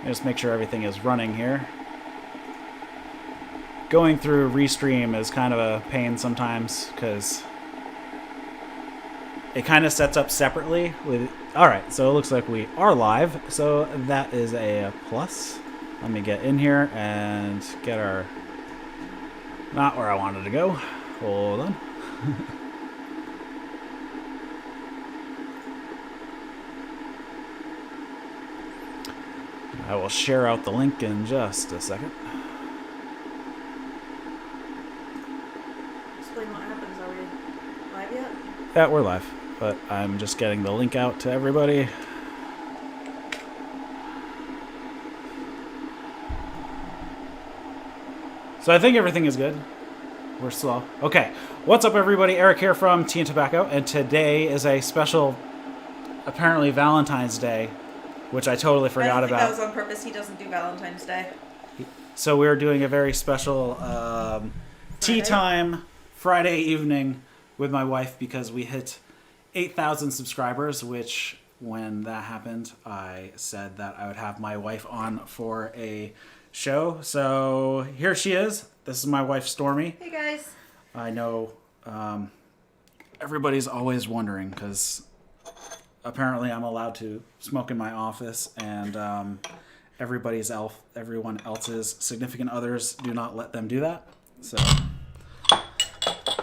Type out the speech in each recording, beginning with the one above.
Just make sure everything is running here. Going through Restream is kind of a pain sometimes because it kind of sets up separately with. All right, so it looks like we are live, so that is a plus. Let me get in here and get our. Not where I wanted to go. Hold on. I will share out the link in just a second. Explain what happens. Are we live yet? Yeah, we're live, but I'm just getting the link out to everybody. So I think everything is good. We're slow. Okay, what's up, everybody? Eric here from TnT Tobacco, and today is a special, apparently Valentine's Day, which I totally forgot about. I don't think that was on purpose. He doesn't do Valentine's Day. So we're doing a very special tea time Friday evening with my wife because we hit 8,000 subscribers, which when that happened, I said that I would have my wife on for a show. So here she is. This is my wife, Stormy. Hey, guys. I know everybody's always wondering because apparently I'm allowed to smoke in my office, and everyone else's significant others do not let them do that. So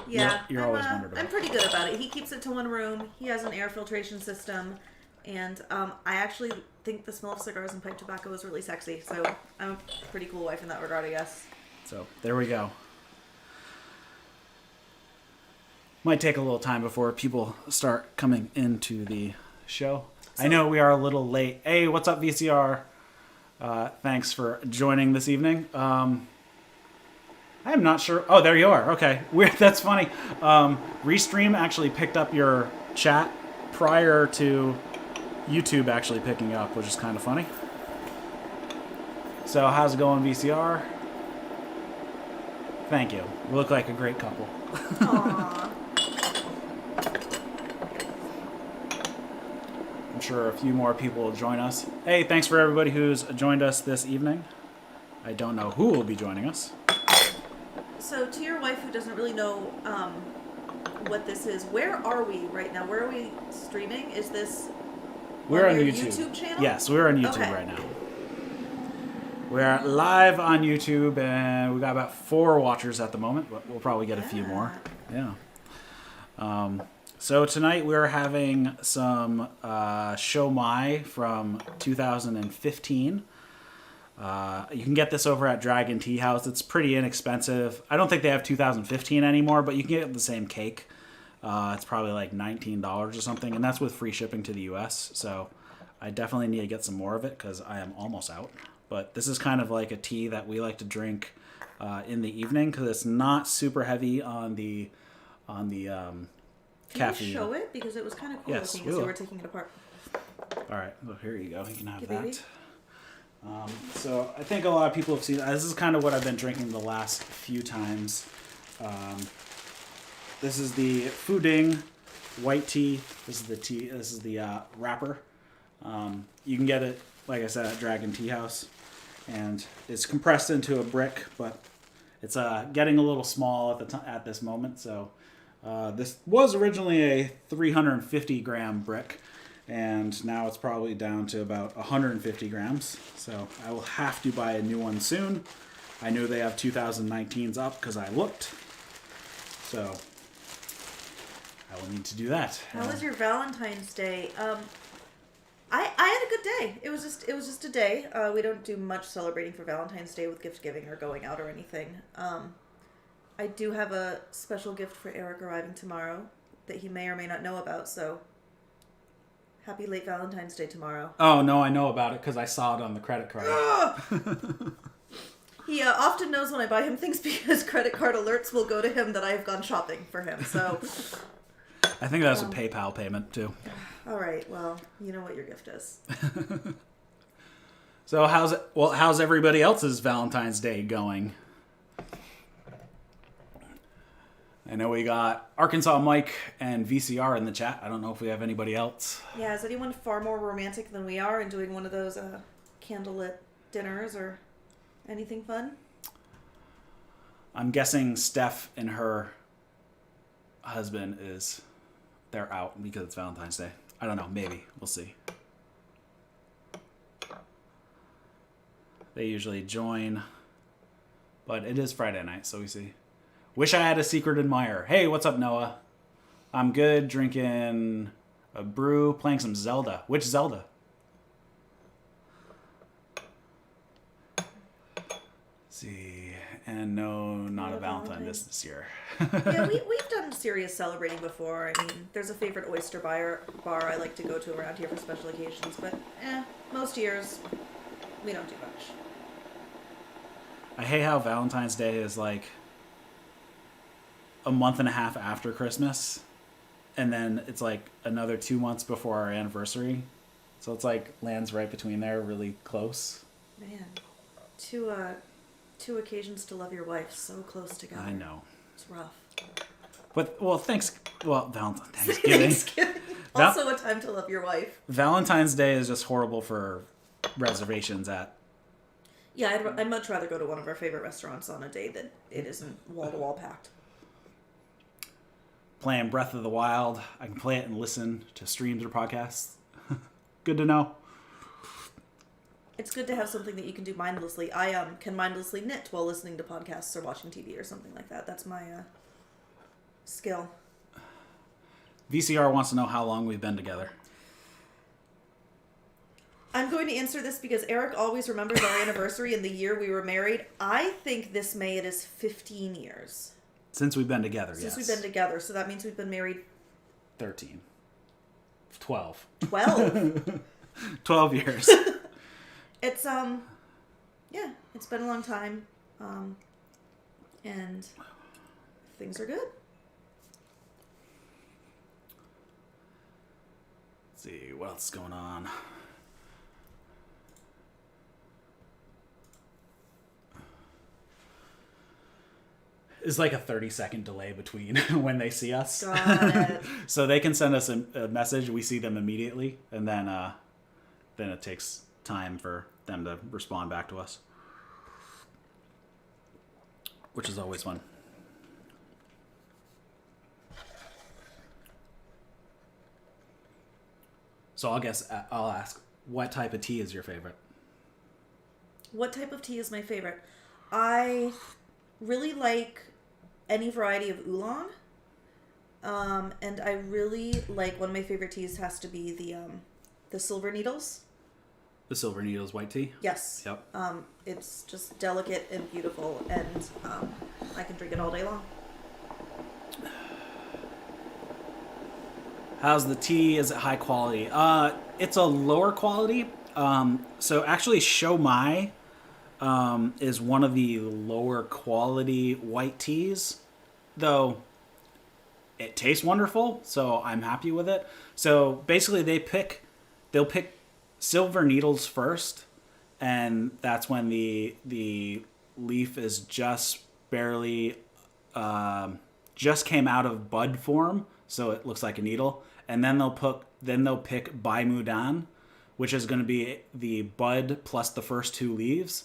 yeah, you're always wondering about. I'm pretty good about it. He keeps it to one room. He has an air filtration system, and I actually think the smell of cigars and pipe tobacco is really sexy. So I'm a pretty cool wife in that regard, I guess. So there we go. Might take a little time before people start coming into the show. I know we are a little late. Hey, what's up, VCR? Thanks for joining this evening. I'm not sure. Oh, there you are. Okay, weird. That's funny. Restream actually picked up your chat prior to YouTube actually picking up, which is kind of funny. So how's it going, VCR? Thank you. We look like a great couple. Aww. I'm sure a few more people will join us. Hey, thanks for everybody who's joined us this evening. I don't know who will be joining us. So to your wife who doesn't really know what this is, where are we right now? Where are we streaming? Is this We're on your YouTube. channel? Yes, we're on YouTube right now. We're live on YouTube, and we got about 4 watchers at the moment, but we'll probably get a few more. Yeah. So tonight we're having some Show Mai from 2015. You can get this over at Dragon Tea House. It's pretty inexpensive. I don't think they have 2015 anymore, but you can get the same cake. It's probably like $19 or something, and that's with free shipping to the US. So I definitely need to get some more of it because I am almost out. But this is kind of like a tea that we like to drink in the evening because it's not super heavy on the caffeine. Can you show it? Because it was kind of cool looking as you were taking it apart. All right, well, here you go. You can have Okay, that. baby. So I think a lot of people have seen. This is kind of what I've been drinking the last few times. This is the Fuding white tea. This is the tea. This is the wrapper. You can get it, like I said, at Dragon Tea House, and it's compressed into a brick, but it's getting a little small at this moment. So this was originally a 350 gram brick, and now it's probably down to about 150 grams. So I will have to buy a new one soon. I knew they have 2019s up because I looked. So I will need to do that. How was your Valentine's Day? I had a good day. It was just a day. We don't do much celebrating for Valentine's Day with gift giving or going out or anything. I do have a special gift for Eric arriving tomorrow that he may or may not know about. So happy late Valentine's Day tomorrow. Oh no, I know about it because I saw it on the credit card. He often knows when I buy him things because credit card alerts will go to him that I have gone shopping for him. So I think that's a PayPal payment too. All right. Well, you know what your gift is. So how's everybody else's Valentine's Day going? I know we got Arkansas Mike and VCR in the chat. I don't know if we have anybody else. Yeah, is anyone far more romantic than we are and doing one of those candlelit dinners or anything fun? I'm guessing Steph and her husband they're out because it's Valentine's Day. I don't know. Maybe. We'll see. They usually join, but it is Friday night, so we see. Wish I had a secret admirer. Hey, what's up, Noah? I'm good, drinking a brew, playing some Zelda. Which Zelda? Let's see. And no, not a Valentine this year. Yeah, we've done serious celebrating before. I mean, there's a favorite oyster bar I like to go to around here for special occasions, but most years we don't do much. I hate how Valentine's Day is like a month and a half after Christmas, and then it's like another 2 months before our anniversary. So it's like lands right between there, really close. Man, two occasions to love your wife so close together. I know. It's rough. But Thanksgiving. Also a time to love your wife. Valentine's Day is just horrible for reservations at. Yeah, I'd much rather go to one of our favorite restaurants on a day that it isn't wall-to-wall packed. Playing Breath of the Wild. I can play it and listen to streams or podcasts. Good to know. It's good to have something that you can do mindlessly. I can mindlessly knit while listening to podcasts or watching TV or something like that. That's my skill. VCR wants to know how long we've been together. I'm going to answer this because Eric always remembers our anniversary and the year we were married. I think this May it is 15 years. Since we've been together, yes. Since we've been together. So that means we've been married... 13. 12. 12. 12 years. It's, yeah, it's been a long time. And things are good. Let's see, what else is going on? Is like a 30-second delay between when they see us. Got it. So they can send us a message, we see them immediately, and then it takes time for them to respond back to us, which is always fun. So I'll ask, what type of tea is your favorite? What type of tea is my favorite? I really like any variety of oolong. And I really like, one of my favorite teas has to be the Silver Needles. The Silver Needles white tea? Yes. Yep. It's just delicate and beautiful, and I can drink it all day long. How's the tea? Is it high quality? It's a lower quality. So actually Shou Mai is one of the lower quality white teas, though it tastes wonderful, so I'm happy with it. So basically they'll pick Silver Needles first, and that's when the leaf is just barely just came out of bud form, so it looks like a needle. And then they'll pick Bai Mudan, which is going to be the bud plus the first two leaves.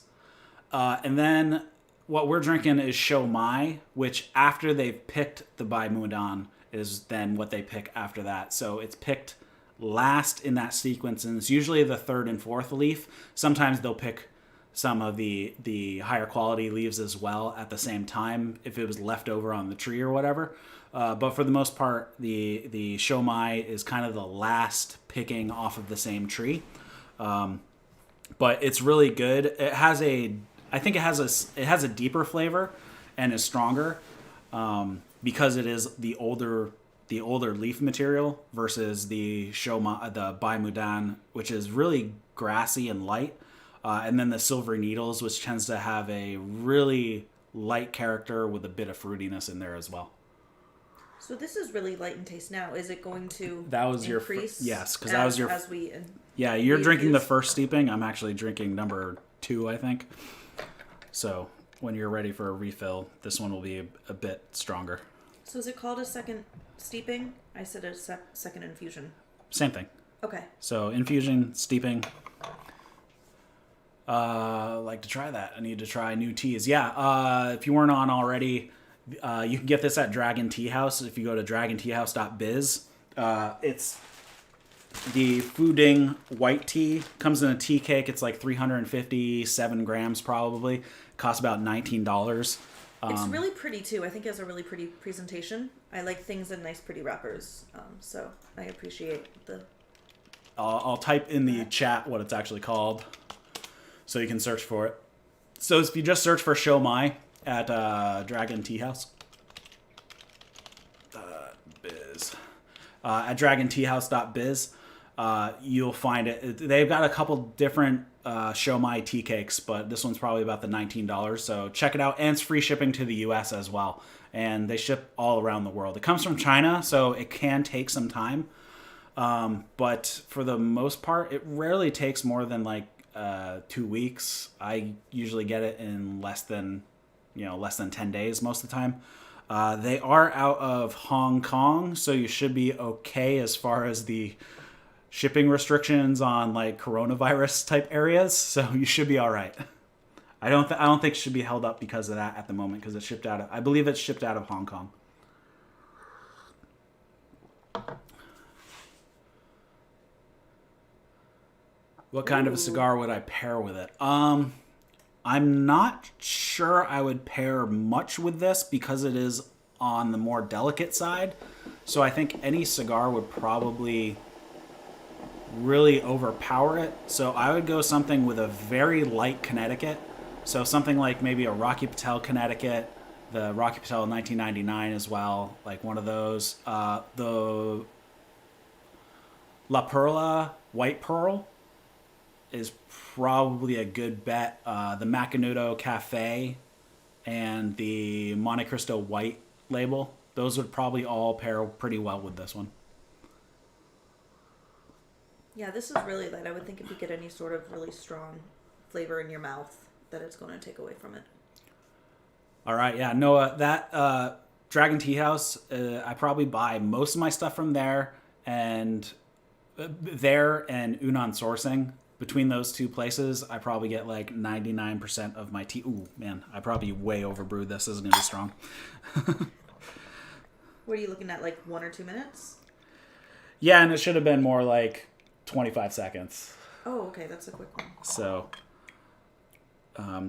And then what we're drinking is Shou Mai, which after they've picked the Bai Mudan is then what they pick after that. So it's picked last in that sequence, and it's usually the third and fourth leaf. Sometimes they'll pick some of the higher quality leaves as well at the same time if it was left over on the tree or whatever. But for the most part, the Shou Mai is kind of the last picking off of the same tree. But it's really good. I think it has a deeper flavor and is stronger because it is the older leaf material versus the Bai Mudan, which is really grassy and light. And then the Silver Needles, which tends to have a really light character with a bit of fruitiness in there as well. So this is really light in taste now. Is it going to increase? Yes, because that was your... Yeah, you're drinking the first steeping. I'm actually drinking number 2, I think. So when you're ready for a refill, this one will be a bit stronger. So is it called a second steeping? I said a second infusion. Same thing. Okay. So infusion, steeping. Like to try that. I need to try new teas. Yeah, if you weren't on already, you can get this at Dragon Tea House. If you go to dragonteahouse.biz, it's the Fooding white tea. Comes in a tea cake. It's like 357 grams probably. Costs about $19. It's really pretty too. I think it has a really pretty presentation. I like things in nice, pretty wrappers. So I appreciate the. I'll type in the chat what it's actually called, so you can search for it. So if you just search for Show My at Dragon Tea House, biz, at dragonteahouse.biz, you'll find it. They've got a couple different Show My tea cakes, but this one's probably about the $19. So check it out, and it's free shipping to the U.S. as well. And they ship all around the world. It comes from China, so it can take some time. But for the most part, it rarely takes more than like 2 weeks. I usually get it in less than 10 days most of the time. They are out of Hong Kong, so you should be okay as far as the shipping restrictions on like coronavirus type areas. So you should be all right. I don't think it should be held up because of that at the moment, because I believe it's shipped out of Hong Kong. What kind of a cigar would I pair with it? I'm not sure I would pair much with this because it is on the more delicate side. So I think any cigar would probably really overpower it. So I would go something with a very light Connecticut. So something like maybe a Rocky Patel Connecticut, the Rocky Patel 1999 as well, like one of those. The La Perla White Pearl is probably a good bet. The Macanudo Cafe and the Monte Cristo White label, those would probably all pair pretty well with this one. Yeah, this is really light. I would think if you get any sort of really strong flavor in your mouth, that it's going to take away from it. All right, yeah, Noah, that Dragon Tea House, I probably buy most of my stuff from there and Unan Sourcing. Between those two places, I probably get like 99% of my tea. Ooh, man, I probably way overbrewed this. This is going to be strong. What are you looking at, like 1 or 2 minutes? Yeah, and it should have been more like 25 seconds. Oh, okay, that's a quick one. So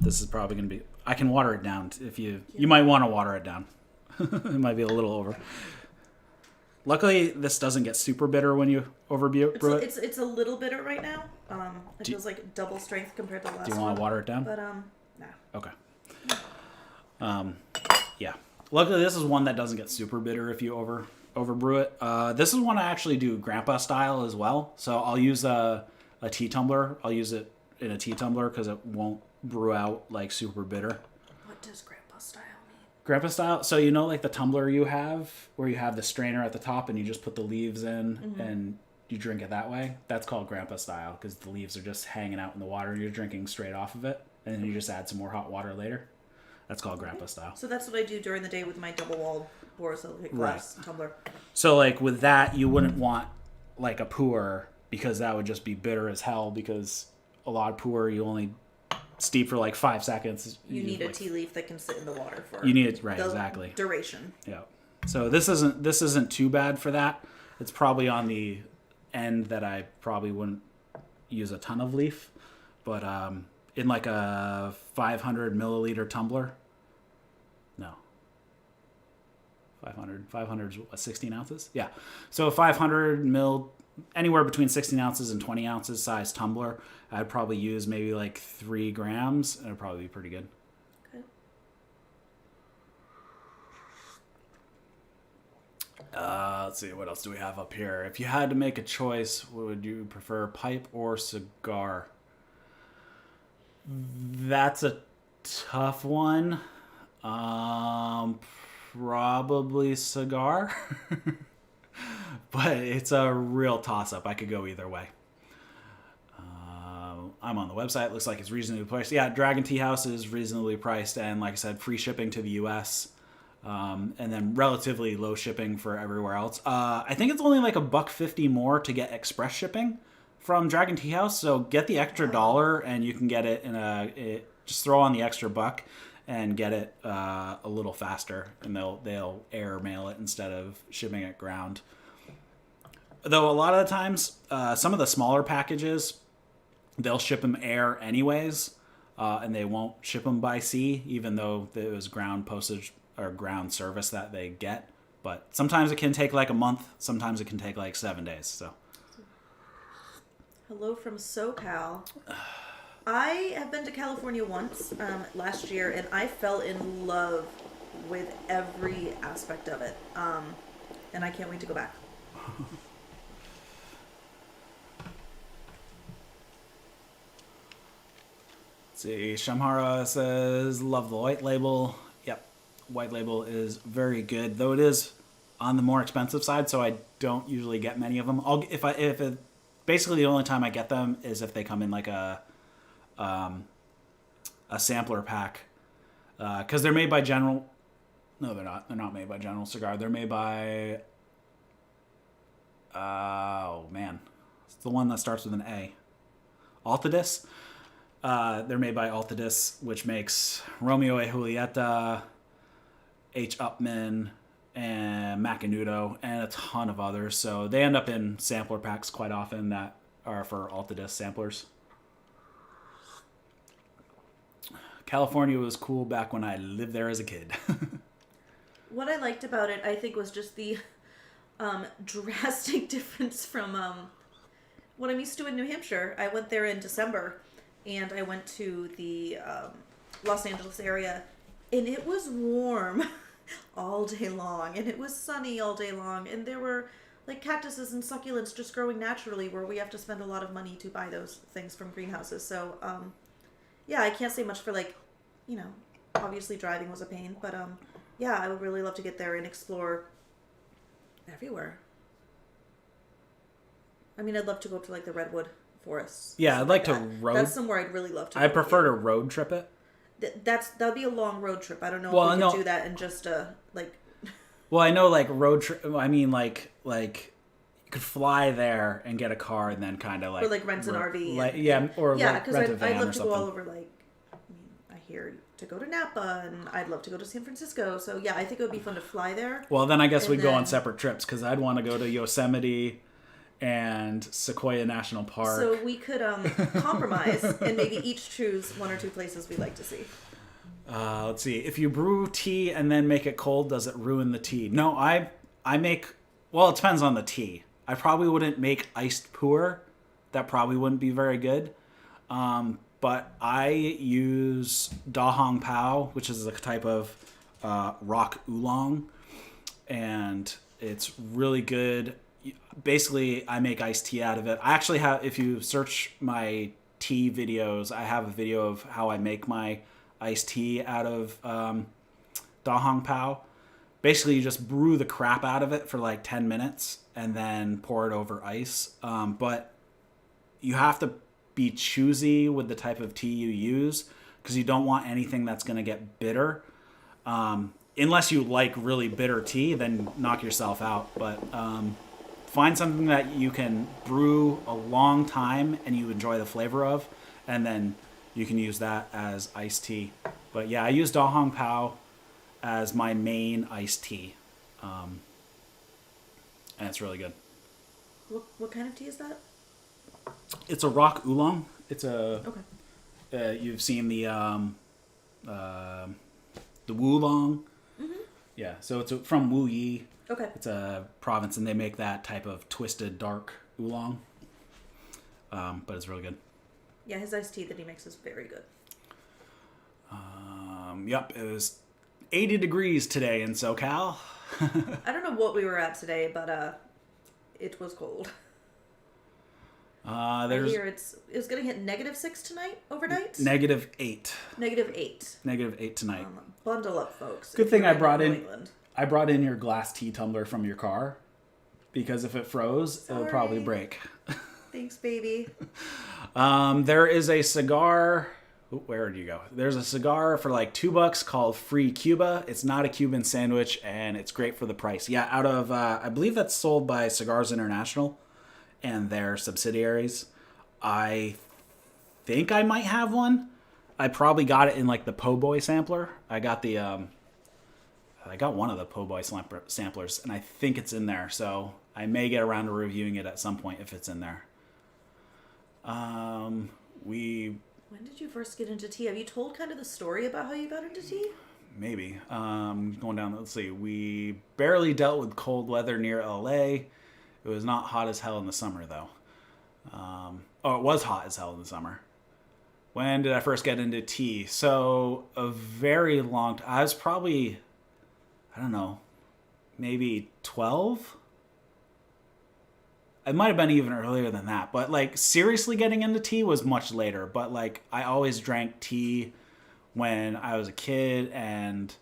this is probably going to be... I can water it down if you... Yeah. You might want to water it down. It might be a little over. Luckily, this doesn't get super bitter when you overbrew it. It's a little bitter right now. It feels like double strength compared to the last one. Do you want to water it down? But, nah. Okay. Yeah. Luckily, this is one that doesn't get super bitter if you overbrew it. This is one I actually do grandpa style as well. So I'll use a tea tumbler. I'll use it in a tea tumbler because it won't brew out like super bitter. What does grandpa style mean? Grandpa style? So you know like the tumbler you have where you have the strainer at the top and you just put the leaves in and you drink it that way? That's called grandpa style because the leaves are just hanging out in the water. You're drinking straight off of it and then you just add some more hot water later. That's called grandpa style. So that's what I do during the day with my double-walled borosilicate glass tumbler. So like with that, you wouldn't want like a pour because that would just be bitter as hell because a lot of pour you only steep for like 5 seconds. You need a tea leaf that can sit in the water for you need it right exactly duration. Yeah. So this isn't too bad for that. It's probably on the end that I probably wouldn't use a ton of leaf, but in like a 500 milliliter tumbler. No. 500 is what, 16 ounces? Yeah. So a 500 mil, anywhere between 16 ounces and 20 ounces size tumbler, I'd probably use maybe like 3 grams, and it'd probably be pretty good. Okay. Let's see, what else do we have up here? If you had to make a choice, would you prefer pipe or cigar? That's a tough one. Probably cigar. But it's a real toss-up. I could go either way. I'm on the website. Looks like it's reasonably priced. Yeah, Dragon Tea House is reasonably priced. And like I said, free shipping to the U.S. And then relatively low shipping for everywhere else. I think it's only like $1.50 more to get express shipping from Dragon Tea House. So get the extra $1 and you can get it just throw on the extra buck and get it a little faster, and they'll air mail it instead of shipping it ground. Though a lot of the times, some of the smaller packages, they'll ship them air anyways, and they won't ship them by sea, even though it was ground postage or ground service that they get. But sometimes it can take like a month. Sometimes it can take like 7 days. So, hello from SoCal. I have been to California once last year, and I fell in love with every aspect of it. And I can't wait to go back. Let's see, Shamhara says, love the white label. Yep, white label is very good, though it is on the more expensive side, so I don't usually get many of them. Basically the only time I get them is if they come in like a sampler pack, because they're made by General. No, they're not. They're not made by General Cigar. They're made by. Oh man, it's the one that starts with an A. Altadis. They're made by Altadis, which makes Romeo y Julieta, H. Upman, and Macanudo, and a ton of others. So they end up in sampler packs quite often that are for Altadis samplers. California was cool back when I lived there as a kid. What I liked about it, I think, was just the drastic difference from what I'm used to in New Hampshire. I went there in December, and I went to the Los Angeles area, and it was warm all day long, and it was sunny all day long, and there were like cactuses and succulents just growing naturally, where we have to spend a lot of money to buy those things from greenhouses. So yeah, I can't say much for obviously driving was a pain, but yeah, I would really love to get there and explore everywhere. I mean, I'd love to go to like the redwood forests. Yeah, I'd like to road. That's somewhere I'd really love to go. I prefer to road trip it. That'd be a long road trip. I don't know if we could do that in just like. Well, I know like road trip. I mean like you could fly there and get a car and then kind of like. Or like rent an RV. Because I'd love to go all over. Like, I hear to go to Napa, and I'd love to go to San Francisco. So yeah, I think it would be fun to fly there. Well, then I guess we'd go on separate trips, because I'd want to go to Yosemite and Sequoia National Park. So we could compromise and maybe each choose one or two places we'd like to see. Let's see. If you brew tea and then make it cold, does it ruin the tea? No, I make... Well, it depends on the tea. I probably wouldn't make iced pu'er. That probably wouldn't be very good. But I use Da Hong Pao, which is a type of rock oolong. And it's really good. Basically, I make iced tea out of it. I actually have, if you search my tea videos, I have a video of how I make my iced tea out of Da Hong Pao. Basically, you just brew the crap out of it for like 10 minutes and then pour it over ice. But you have to be choosy with the type of tea you use, because you don't want anything that's going to get bitter. Unless you like really bitter tea, then knock yourself out. But find something that you can brew a long time and you enjoy the flavor of, and then you can use that as iced tea. But yeah, I use Da Hong Pao as my main iced tea. And it's really good. What kind of tea is that? It's a rock oolong. It's a... Okay. You've seen the Wulong. Mm-hmm. Yeah, so it's from Wu Yi. Okay. It's a province, and they make that type of twisted, dark oolong. But it's really good. Yeah, his iced tea that he makes is very good. Yep, it was 80 degrees today in SoCal. I don't know what we were at today, but it was cold. I hear it's going to hit -6 tonight, overnight? -8. -8. -8 tonight. Bundle up, folks. Good thing I brought in your glass tea tumbler from your car, because if it froze, it would probably break. Thanks, baby. There is a cigar. Where did you go? There's a cigar for like $2 called Free Cuba. It's not a Cuban sandwich, and it's great for the price. Yeah, out of I believe that's sold by Cigars International and their subsidiaries. I think I might have one. I probably got it in like the Po' Boy sampler. I got one of the Po' Boy samplers, and I think it's in there. So I may get around to reviewing it at some point if it's in there. When did you first get into tea? Have you told kind of the story about how you got into tea? Maybe. Going down, let's see. We barely dealt with cold weather near LA. It was not hot as hell in the summer, though. It was hot as hell in the summer. When did I first get into tea? So, a very long time. I was probably, I don't know, maybe 12? It might have been even earlier than that. But, like, seriously getting into tea was much later. But, like, I always drank tea when I was a kid and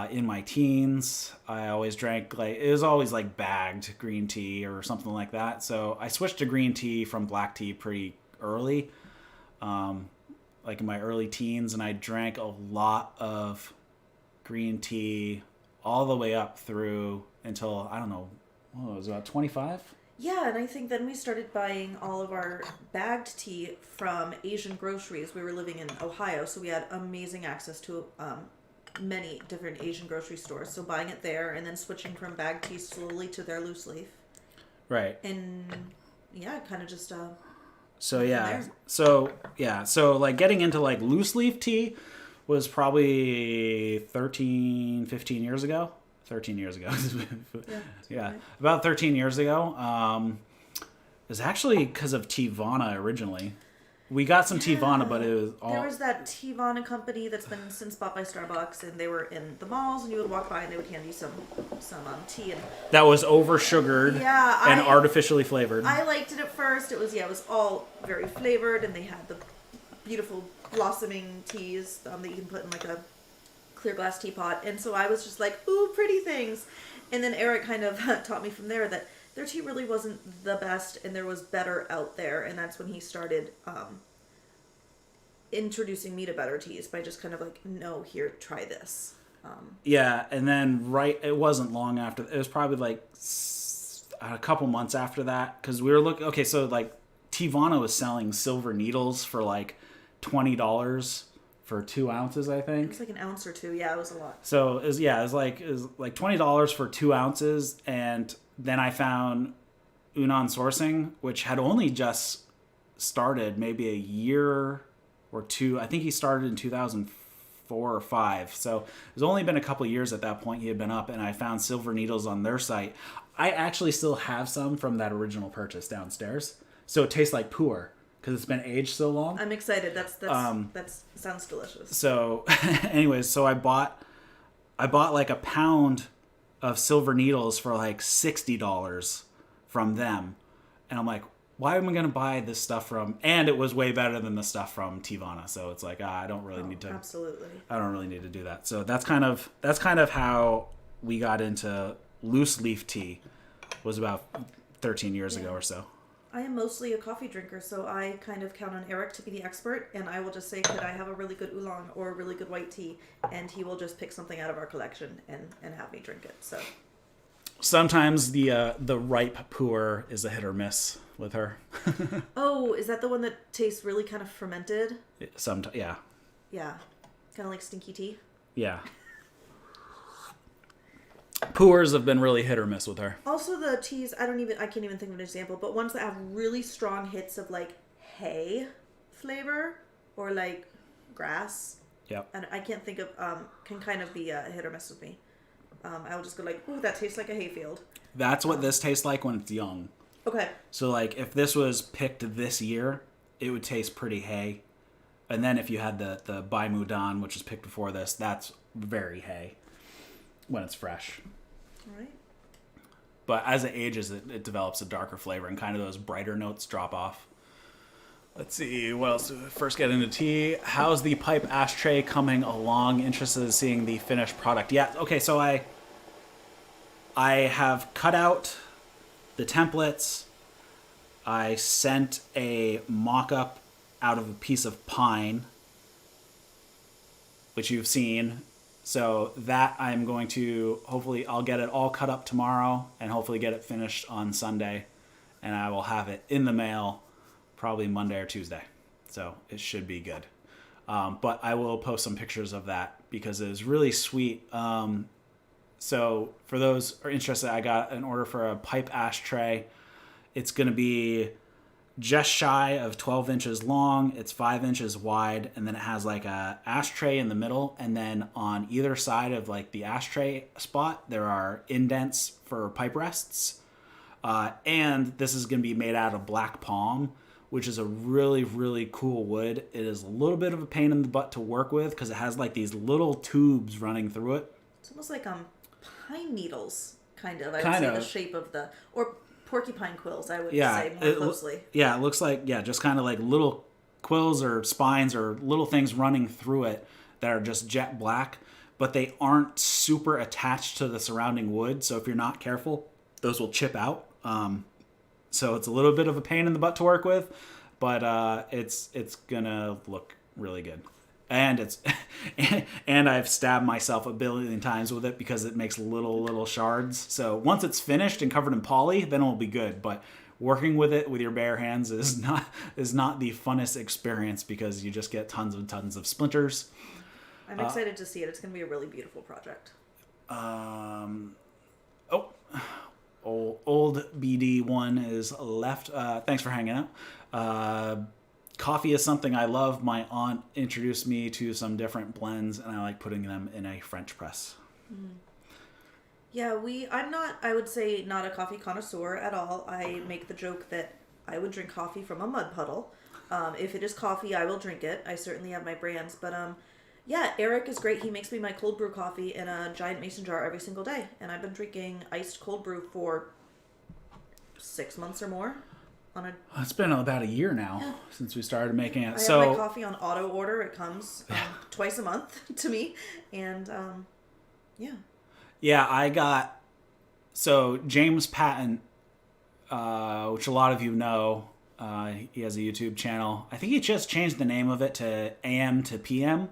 in my teens. I always drank, like, it was always, like, bagged green tea or something like that. So I switched to green tea from black tea pretty early, like in my early teens. And I drank a lot of green tea all the way up through until, I don't know, it was about 25? Yeah, and I think then we started buying all of our bagged tea from Asian groceries. We were living in Ohio, so we had amazing access to many different Asian grocery stores. So buying it there and then switching from bagged tea slowly to their loose leaf. Right. And yeah, kind of just so like getting into like loose leaf tea was probably 15 years ago. 13 years ago. Yeah. About 13 years ago. It was actually because of Teavana originally. We got some Teavana, but it was all... There was that Teavana company that's been since bought by Starbucks, and they were in the malls, and you would walk by and they would hand you some tea. And that was over sugared and artificially flavored. I liked it at first. It was all very flavored, and they had the beautiful blossoming teas that you can put in like a clear glass teapot, and so I was just like, ooh, pretty things. And then Eric kind of taught me from there that their tea really wasn't the best, and there was better out there, and that's when he started introducing me to better teas by just kind of like, no, here, try this. Yeah, and then it wasn't long after, it was probably like a couple months after that, because we were looking, okay, so like Teavana was selling silver needles for like $20 for 2 ounces, I think. It was like an ounce or two. Yeah, it was a lot. So it was like $20 for 2 ounces, and then I found Unan Sourcing, which had only just started maybe a year or two. I think he started in 2004 or 5. So it's only been a couple of years at that point he had been up, and I found silver needles on their site. I actually still have some from that original purchase downstairs. So it tastes like pu'er, because it's been aged so long. I'm excited. That sounds delicious. So, anyways, so I bought like a pound of silver needles for like $60 from them, and I'm like, why am I going to buy this stuff from? And it was way better than the stuff from Teavana. So it's like, I don't really need to. Absolutely. I don't really need to do that. So that's kind of how we got into loose leaf tea. Was about 13 years ago or so. I am mostly a coffee drinker, so I kind of count on Eric to be the expert, and I will just say, could I have a really good oolong or a really good white tea, and he will just pick something out of our collection and have me drink it. So sometimes the ripe pu'er is a hit or miss with her. Oh, is that the one that tastes really kind of fermented? Sometimes, yeah. Yeah, kind of like stinky tea. Yeah. Pu'ers have been really hit or miss with her. Also, the teas, I can't even think of an example, but ones that have really strong hits of like hay flavor or like grass. Yep. And I can't think of, can kind of be a hit or miss with me. I'll just go like, ooh, that tastes like a hayfield. That's what this tastes like when it's young. Okay. So like if this was picked this year, it would taste pretty hay. And then if you had the Bai Mudan, which was picked before this, that's very hay when it's fresh. All right. But as it ages, it develops a darker flavor, and kind of those brighter notes drop off. Let's see, what else? First get into tea. How's the pipe ashtray coming along? Interested in seeing the finished product. Yeah, okay, so I have cut out the templates. I sent a mock-up out of a piece of pine, which you've seen. So that I'm going to, hopefully I'll get it all cut up tomorrow and hopefully get it finished on Sunday. And I will have it in the mail probably Monday or Tuesday. So it should be good. But I will post some pictures of that because it is really sweet. So for those who are interested, I got an order for a pipe ashtray. It's going to be just shy of 12 inches long. It's 5 inches wide, and then it has like a ashtray in the middle, and then on either side of like the ashtray spot there are indents for pipe rests. And this is going to be made out of black palm, which is a really, really cool wood. It is a little bit of a pain in the butt to work with because it has like these little tubes running through it. It's almost like pine needles, kind of. I would Kind say of. the shape of or porcupine quills, I would Yeah, say more closely. Yeah, it looks like, just kind of like little quills or spines or little things running through it that are just jet black, but they aren't super attached to the surrounding wood. So if you're not careful, those will chip out. So it's a little bit of a pain in the butt to work with, but it's gonna look really good. And it's and I've stabbed myself a billion times with it because it makes little shards. So once it's finished and covered in poly, then it'll be good. But working with it with your bare hands is not the funnest experience because you just get tons and tons of splinters. I'm excited to see it. It's going to be a really beautiful project. Old BD1 is left. Thanks for hanging out. Coffee is something I love. My aunt introduced me to some different blends, and I like putting them in a French press. Yeah, I'm not, I would say, not a coffee connoisseur at all. I make the joke that I would drink coffee from a mud puddle. If it is coffee, I will drink it. I certainly have my brands. But yeah, Eric is great. He makes me my cold brew coffee in a giant mason jar every single day. And I've been drinking iced cold brew for 6 months or more. It's been about a year now since we started making it. I have my coffee on auto order. It comes twice a month to me. And yeah. Yeah, I got... So James Patton, which a lot of you know, he has a YouTube channel. I think he just changed the name of it to AM to PM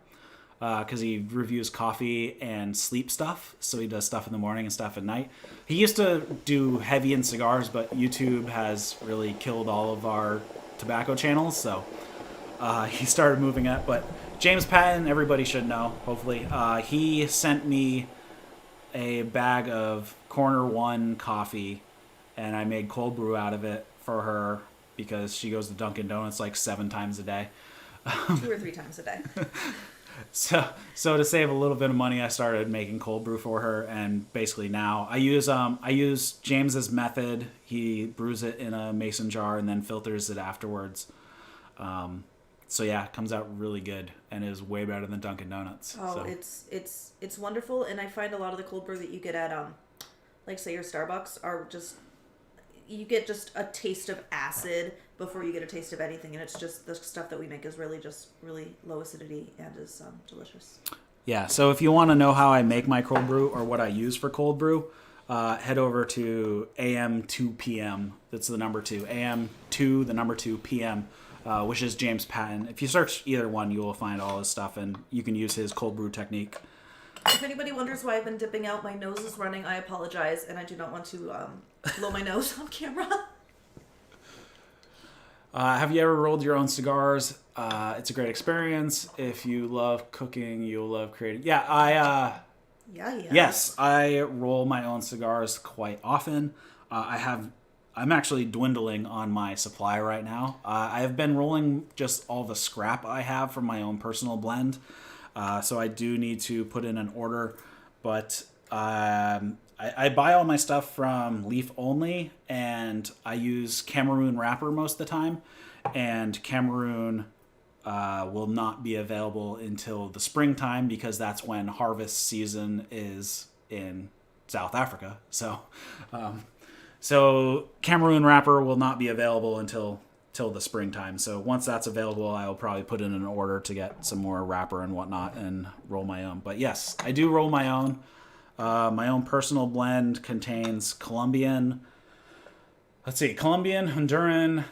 because he reviews coffee and sleep stuff. So he does stuff in the morning and stuff at night. He used to do heavy in cigars, but YouTube has really killed all of our tobacco channels. So he started moving up. But James Patton, everybody should know, hopefully. He sent me a bag of Corner One coffee, and I made cold brew out of it for her because she goes to Dunkin' Donuts like 7 times a day. 2 or 3 times a day. So to save a little bit of money, I started making cold brew for her, and basically now I use James's method. He brews it in a mason jar and then filters it afterwards. So yeah, it comes out really good and is way better than Dunkin' Donuts. Oh, so. it's wonderful, and I find a lot of the cold brew that you get at like say your Starbucks are just, you get just a taste of acid before you get a taste of anything, and it's just the stuff that we make is really low acidity and is delicious. Yeah, so if you want to know how I make my cold brew or what I use for cold brew, head over to AM2PM. That's the number 2. AM2, the number 2 PM. Which is James Patton. If you search either one, you will find all his stuff, and you can use his cold brew technique. If anybody wonders why I've been dipping out, my nose is running. I apologize, and I do not want to blow my nose on camera. Have you ever rolled your own cigars? It's a great experience. If you love cooking, you'll love creating. Yeah. Yes, I roll my own cigars quite often. I'm actually dwindling on my supply right now. I have been rolling just all the scrap I have from my own personal blend. So I do need to put in an order. But I buy all my stuff from Leaf Only, and I use Cameroon wrapper most of the time. And Cameroon will not be available until the springtime because that's when harvest season is in South Africa. So Cameroon wrapper will not be available until the springtime. So once that's available, I will probably put in an order to get some more wrapper and whatnot and roll my own. But yes, I do roll my own. My own personal blend contains Colombian, Honduran,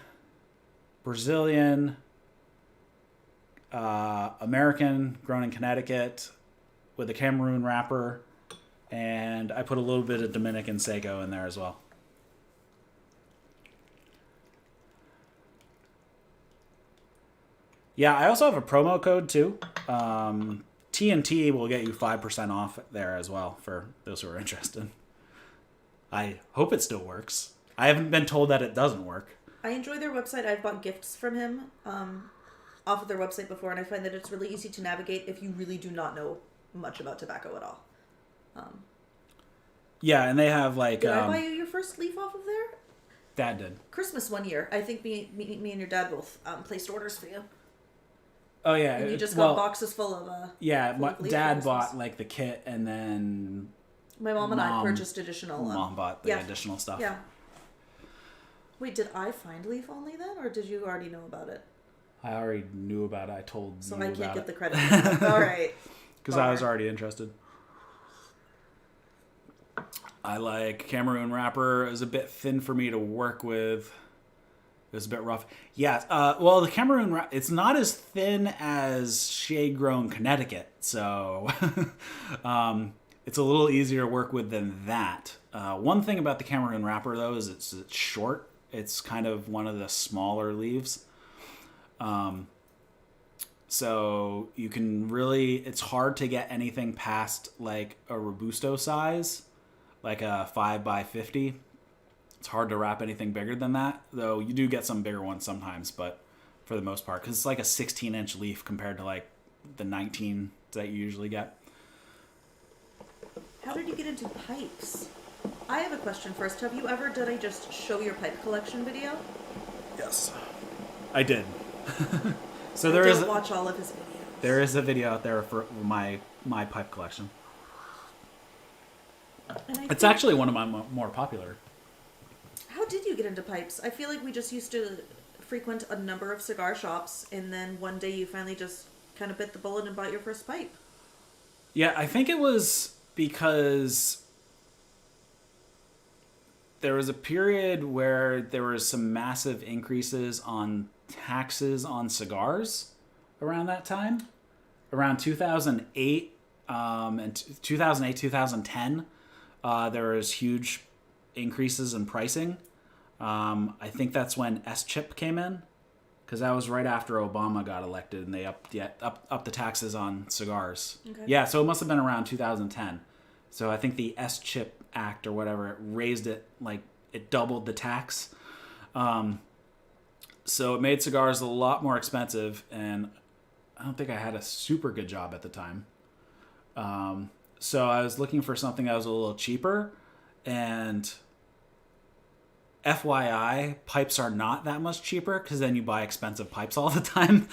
Brazilian, American, grown in Connecticut, with a Cameroon wrapper, and I put a little bit of Dominican Seco in there as well. Yeah, I also have a promo code too. TnT will get you 5% off there as well for those who are interested. I hope it still works. I haven't been told that it doesn't work. I enjoy their website. I've bought gifts from him off of their website before, and I find that it's really easy to navigate if you really do not know much about tobacco at all. Yeah, and they have like... Did I buy you your first leaf off of there? Dad did. Christmas one year. I think me and your dad both placed orders for you. Oh, yeah. And you just got boxes full of... yeah, full my of leaf dad for bought Christmas. like the kit, and then... My mom and I purchased additional... Mom bought the additional stuff. Yeah. Wait, did I find leaf only then, or did you already know about it? I already knew about it. I told so you I about can't get it. the credit. All right. Because I was already interested. I like Cameroon wrapper. It was a bit thin for me to work with. It was a bit rough. Yeah, well, the Cameroon wrap, it's not as thin as shade grown Connecticut, so it's a little easier to work with than that. One thing about the Cameroon wrapper, though, is it's short. It's kind of one of the smaller leaves. So you can really, it's hard to get anything past like a Robusto size, like a 5x50. It's hard to wrap anything bigger than that, though you do get some bigger ones sometimes, but for the most part, because it's like a 16-inch leaf compared to like the 19 that you usually get. How did you get into pipes? I have a question first. Have you ever done a just show your pipe collection video? Yes, I did. So I there don't is watch all of his videos. there is a video out there for my pipe collection. And It's actually one of my more popular. How did you get into pipes? I feel like we just used to frequent a number of cigar shops, and then one day you finally just kind of bit the bullet and bought your first pipe. Yeah, I think it was because there was a period where there was some massive increases on taxes on cigars around that time. Around 2008 and 2008, 2010, there was huge increases in pricing. I think that's when S-chip came in, because that was right after Obama got elected, and they upped the taxes on cigars. Okay. Yeah, so it must have been around 2010. So I think the S-chip Act or whatever, it raised it, like it doubled the tax. So it made cigars a lot more expensive, and I don't think I had a super good job at the time. So I was looking for something that was a little cheaper, and FYI, pipes are not that much cheaper, because then you buy expensive pipes all the time.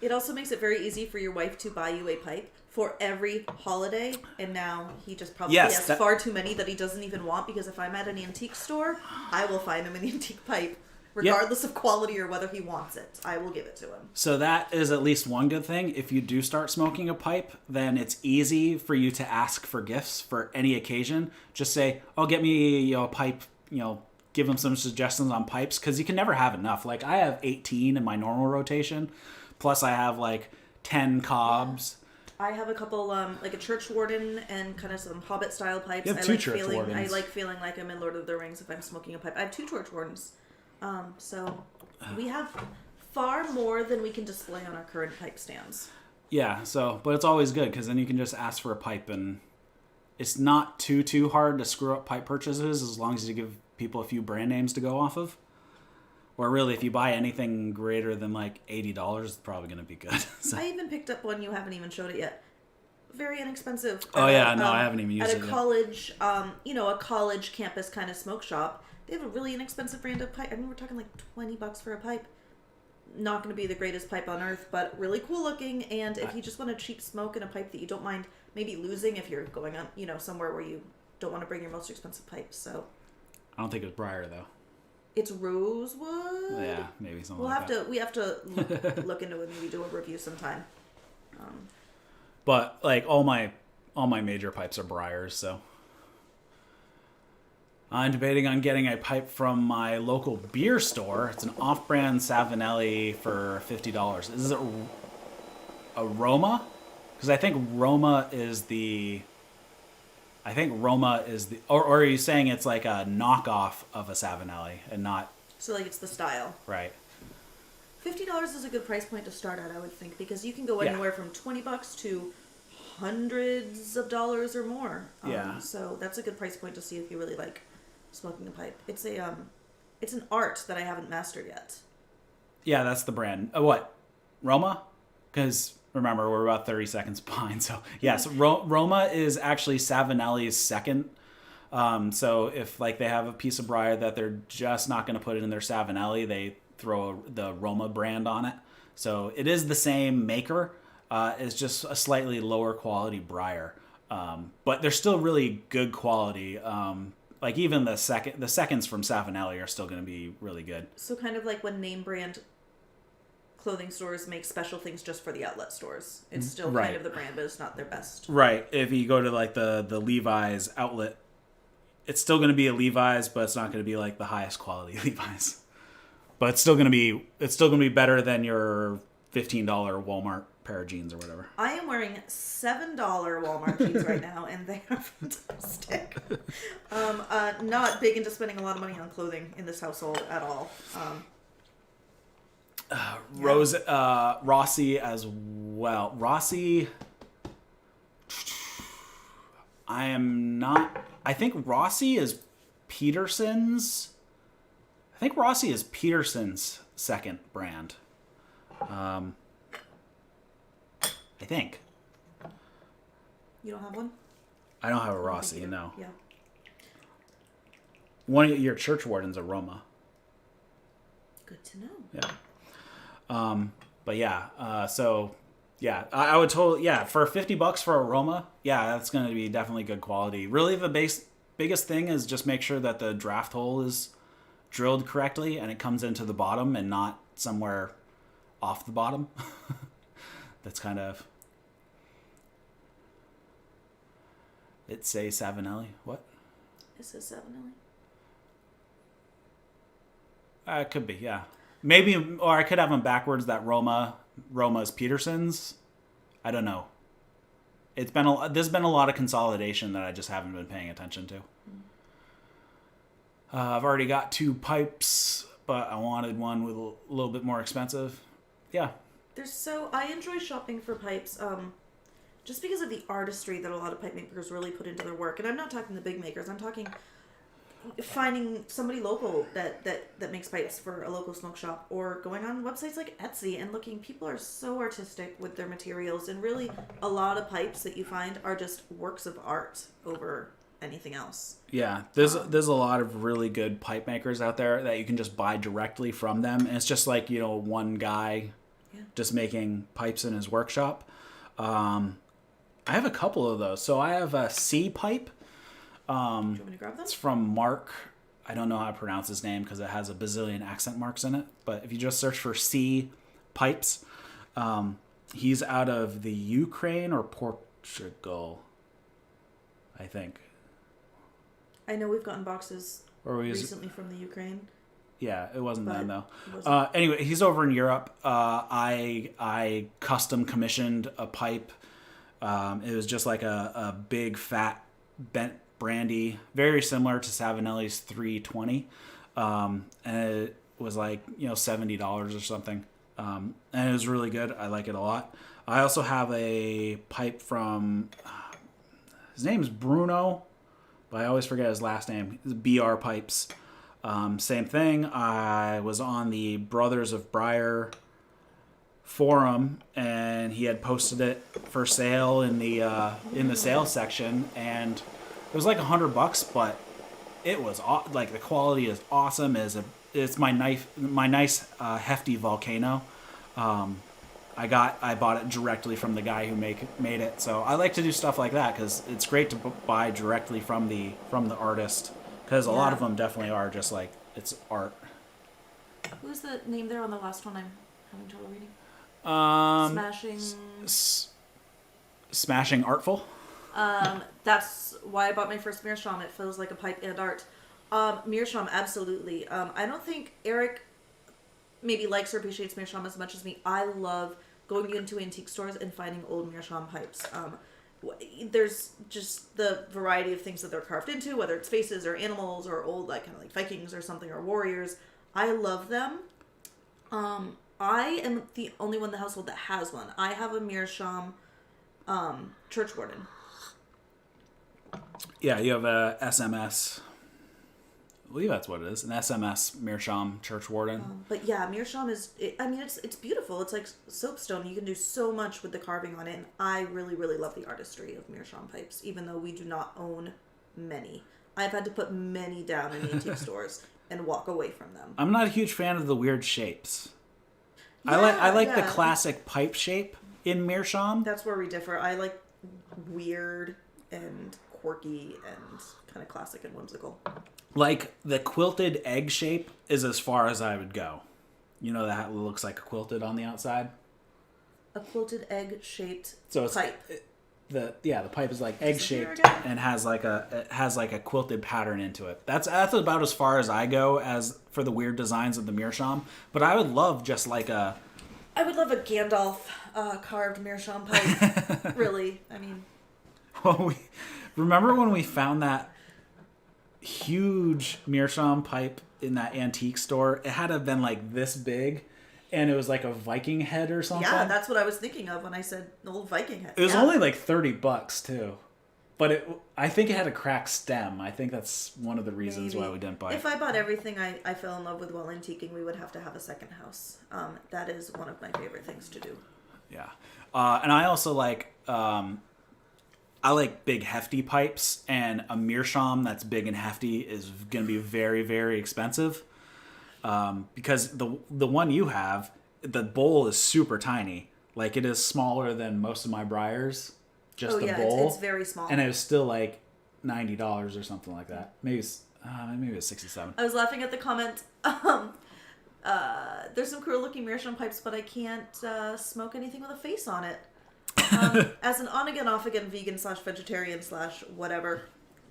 It also makes it very easy for your wife to buy you a pipe for every holiday, and now he just probably has far too many that he doesn't even want, because if I'm at an antique store, I will find him an antique pipe. Regardless of quality or whether he wants it, I will give it to him. So that is at least one good thing. If you do start smoking a pipe, then it's easy for you to ask for gifts for any occasion. Just say, "Oh, get me a pipe." Give them some suggestions on pipes, because you can never have enough. Like I have 18 in my normal rotation, plus I have like 10 cobs. I have a couple, like a church warden and kind of some Hobbit style pipes. You have two church wardens. I like feeling like I'm in Lord of the Rings if I'm smoking a pipe. I have 2 church wardens. So we have far more than we can display on our current pipe stands. Yeah, but it's always good, because then you can just ask for a pipe, and it's not too hard to screw up pipe purchases as long as you give people a few brand names to go off of. Or really, if you buy anything greater than like $80, it's probably going to be good. So. I even picked up one, you haven't even showed it yet. Very inexpensive. Oh yeah, no, I haven't even used it yet. At a college, a college campus kind of smoke shop. They have a really inexpensive brand of pipe. I mean, we're talking like $20 for a pipe. Not going to be the greatest pipe on earth, but really cool looking. And if you just want a cheap smoke and a pipe that you don't mind maybe losing if you're going on, somewhere where you don't want to bring your most expensive pipes. So I don't think it's Briar though. It's rosewood. Yeah, maybe something. We have to look into it. Maybe do a review sometime. But like all my major pipes are Briars, so. I'm debating on getting a pipe from my local beer store. It's an off-brand Savinelli for $50. Is it a Roma? Because I think Roma is the... Or are you saying it's like a knockoff of a Savinelli and not... So like it's the style. Right. $50 is a good price point to start at, I would think, because you can go Yeah. anywhere from $20 to hundreds of dollars or more. Yeah. So that's a good price point to see if you really like smoking a pipe. It's it's an art that I haven't mastered yet. Yeah, that's the brand. What? Roma? Because remember, we're about 30 seconds behind. So, yes, Roma is actually Savinelli's second. So if like they have a piece of briar that they're just not going to put it in their Savinelli, they throw the Roma brand on it. So it is the same maker. It's just a slightly lower quality briar. But they're still really good quality. Like even the seconds from Savinelli are still going to be really good. So kind of like when name brand clothing stores make special things just for the outlet stores. It's still Right. kind of the brand, but it's not their best. Right. If you go to like the Levi's outlet, it's still going to be a Levi's, but it's not going to be like the highest quality Levi's. But it's still going to be better than your $15 Walmart pair of jeans or whatever. I am wearing $7 Walmart jeans right now, and they are fantastic. Not big into spending a lot of money on clothing in this household at all. Rossi as well. Rossi, I think Rossi is Peterson's. I think Rossi is Peterson's second brand. I think. You don't have one? I don't have a Rossi, no. Yeah. One of your church wardens a Roma. Good to know. Yeah. But yeah, so yeah, I would totally, yeah, for $50 for a Roma, yeah, that's going to be definitely good quality. Really, the biggest thing is just make sure that the draft hole is drilled correctly and it comes into the bottom and not somewhere off the bottom. That's kind of, it say Savinelli. What? It says Savinelli. It could be, yeah. Maybe, or I could have them backwards. That Roma's Peterson's. I don't know. There's been a lot of consolidation that I just haven't been paying attention to. I've already got 2 pipes, but I wanted one with a little bit more expensive. Yeah. I enjoy shopping for pipes, just because of the artistry that a lot of pipe makers really put into their work. And I'm not talking the big makers. I'm talking finding somebody local that makes pipes for a local smoke shop, or going on websites like Etsy and looking. People are so artistic with their materials, and really a lot of pipes that you find are just works of art over anything else. Yeah, there's a lot of really good pipe makers out there that you can just buy directly from them, and it's just like, one guy just making pipes in his workshop. I have a couple of those. So I have a C pipe. Do you want me to grab them? It's from Mark. I don't know how to pronounce his name because it has a bazillion accent marks in it. But if you just search for C pipes, he's out of the Ukraine or Portugal, I think. I know we've gotten boxes recently recently from the Ukraine. Yeah, it wasn't then though. Wasn't. Anyway, he's over in Europe. I custom commissioned a pipe. It was just like a big fat bent brandy, very similar to Savinelli's 320, and it was like $70 or something, and it was really good. I like it a lot. I also have a pipe from his name's Bruno, but I always forget his last name. It's BR Pipes. Same thing. I was on the Brothers of Briar forum, and he had posted it for sale in the sales section, and it was like $100, but it was like the quality is awesome. It's my nice hefty Volcano. I bought it directly from the guy who made it. So I like to do stuff like that because it's great to buy directly from the artist, because a lot of them definitely are just like, it's art. Who's the name there on the last one? I'm having trouble reading. Smashing Artful. That's why I bought my first Meerschaum. It feels like a pipe and art. Meerschaum, absolutely. I don't think Eric maybe likes or appreciates Meerschaum as much as me. I love going into antique stores and finding old Meerschaum pipes. There's just the variety of things that they're carved into, whether it's faces or animals or old, like kind of like Vikings or something, or warriors. I love them. I am the only one in the household that has one. I have a Meerschaum church warden. Yeah, you have a SMS. I believe that's what it is. An SMS Meerschaum church warden. But yeah, Meerschaum is. It's beautiful. It's like soapstone. You can do so much with the carving on it, and I really, really love the artistry of Meerschaum pipes. Even though we do not own many, I've had to put many down in antique stores and walk away from them. I'm not a huge fan of the weird shapes. I like the classic pipe shape in Meerschaum. That's where we differ. I like weird and quirky and kind of classic and whimsical. Like the quilted egg shape is as far as I would go. You know that looks like a quilted on the outside. A quilted egg shaped So pipe. The pipe is like egg shaped and has like a quilted pattern into it. That's about as far as I go as for the weird designs of the Meerschaum. But I would love just like a. I would love a Gandalf carved Meerschaum pipe. Really, I mean. Well, remember when we found that huge Meerschaum pipe in that antique store? It had to have been like this big. And it was like a Viking head or something. Yeah, that's what I was thinking of when I said old Viking head. It was only like $30 too, but I think it had a cracked stem. I think that's one of the reasons why we didn't buy it. If I bought everything I fell in love with while antiquing, we would have to have a second house. That is one of my favorite things to do. Yeah, and I also like I like big hefty pipes, and a Meerschaum that's big and hefty is going to be very, very expensive. Because the one you have, the bowl is super tiny. Like it is smaller than most of my Briars. Just the bowl. It's very small. And it was still like $90 or something like that. Maybe it's $67. I was laughing at the comment. There's some cool looking Meerschaum pipes, but I can't smoke anything with a face on it. As an on again, off again vegan / vegetarian / whatever,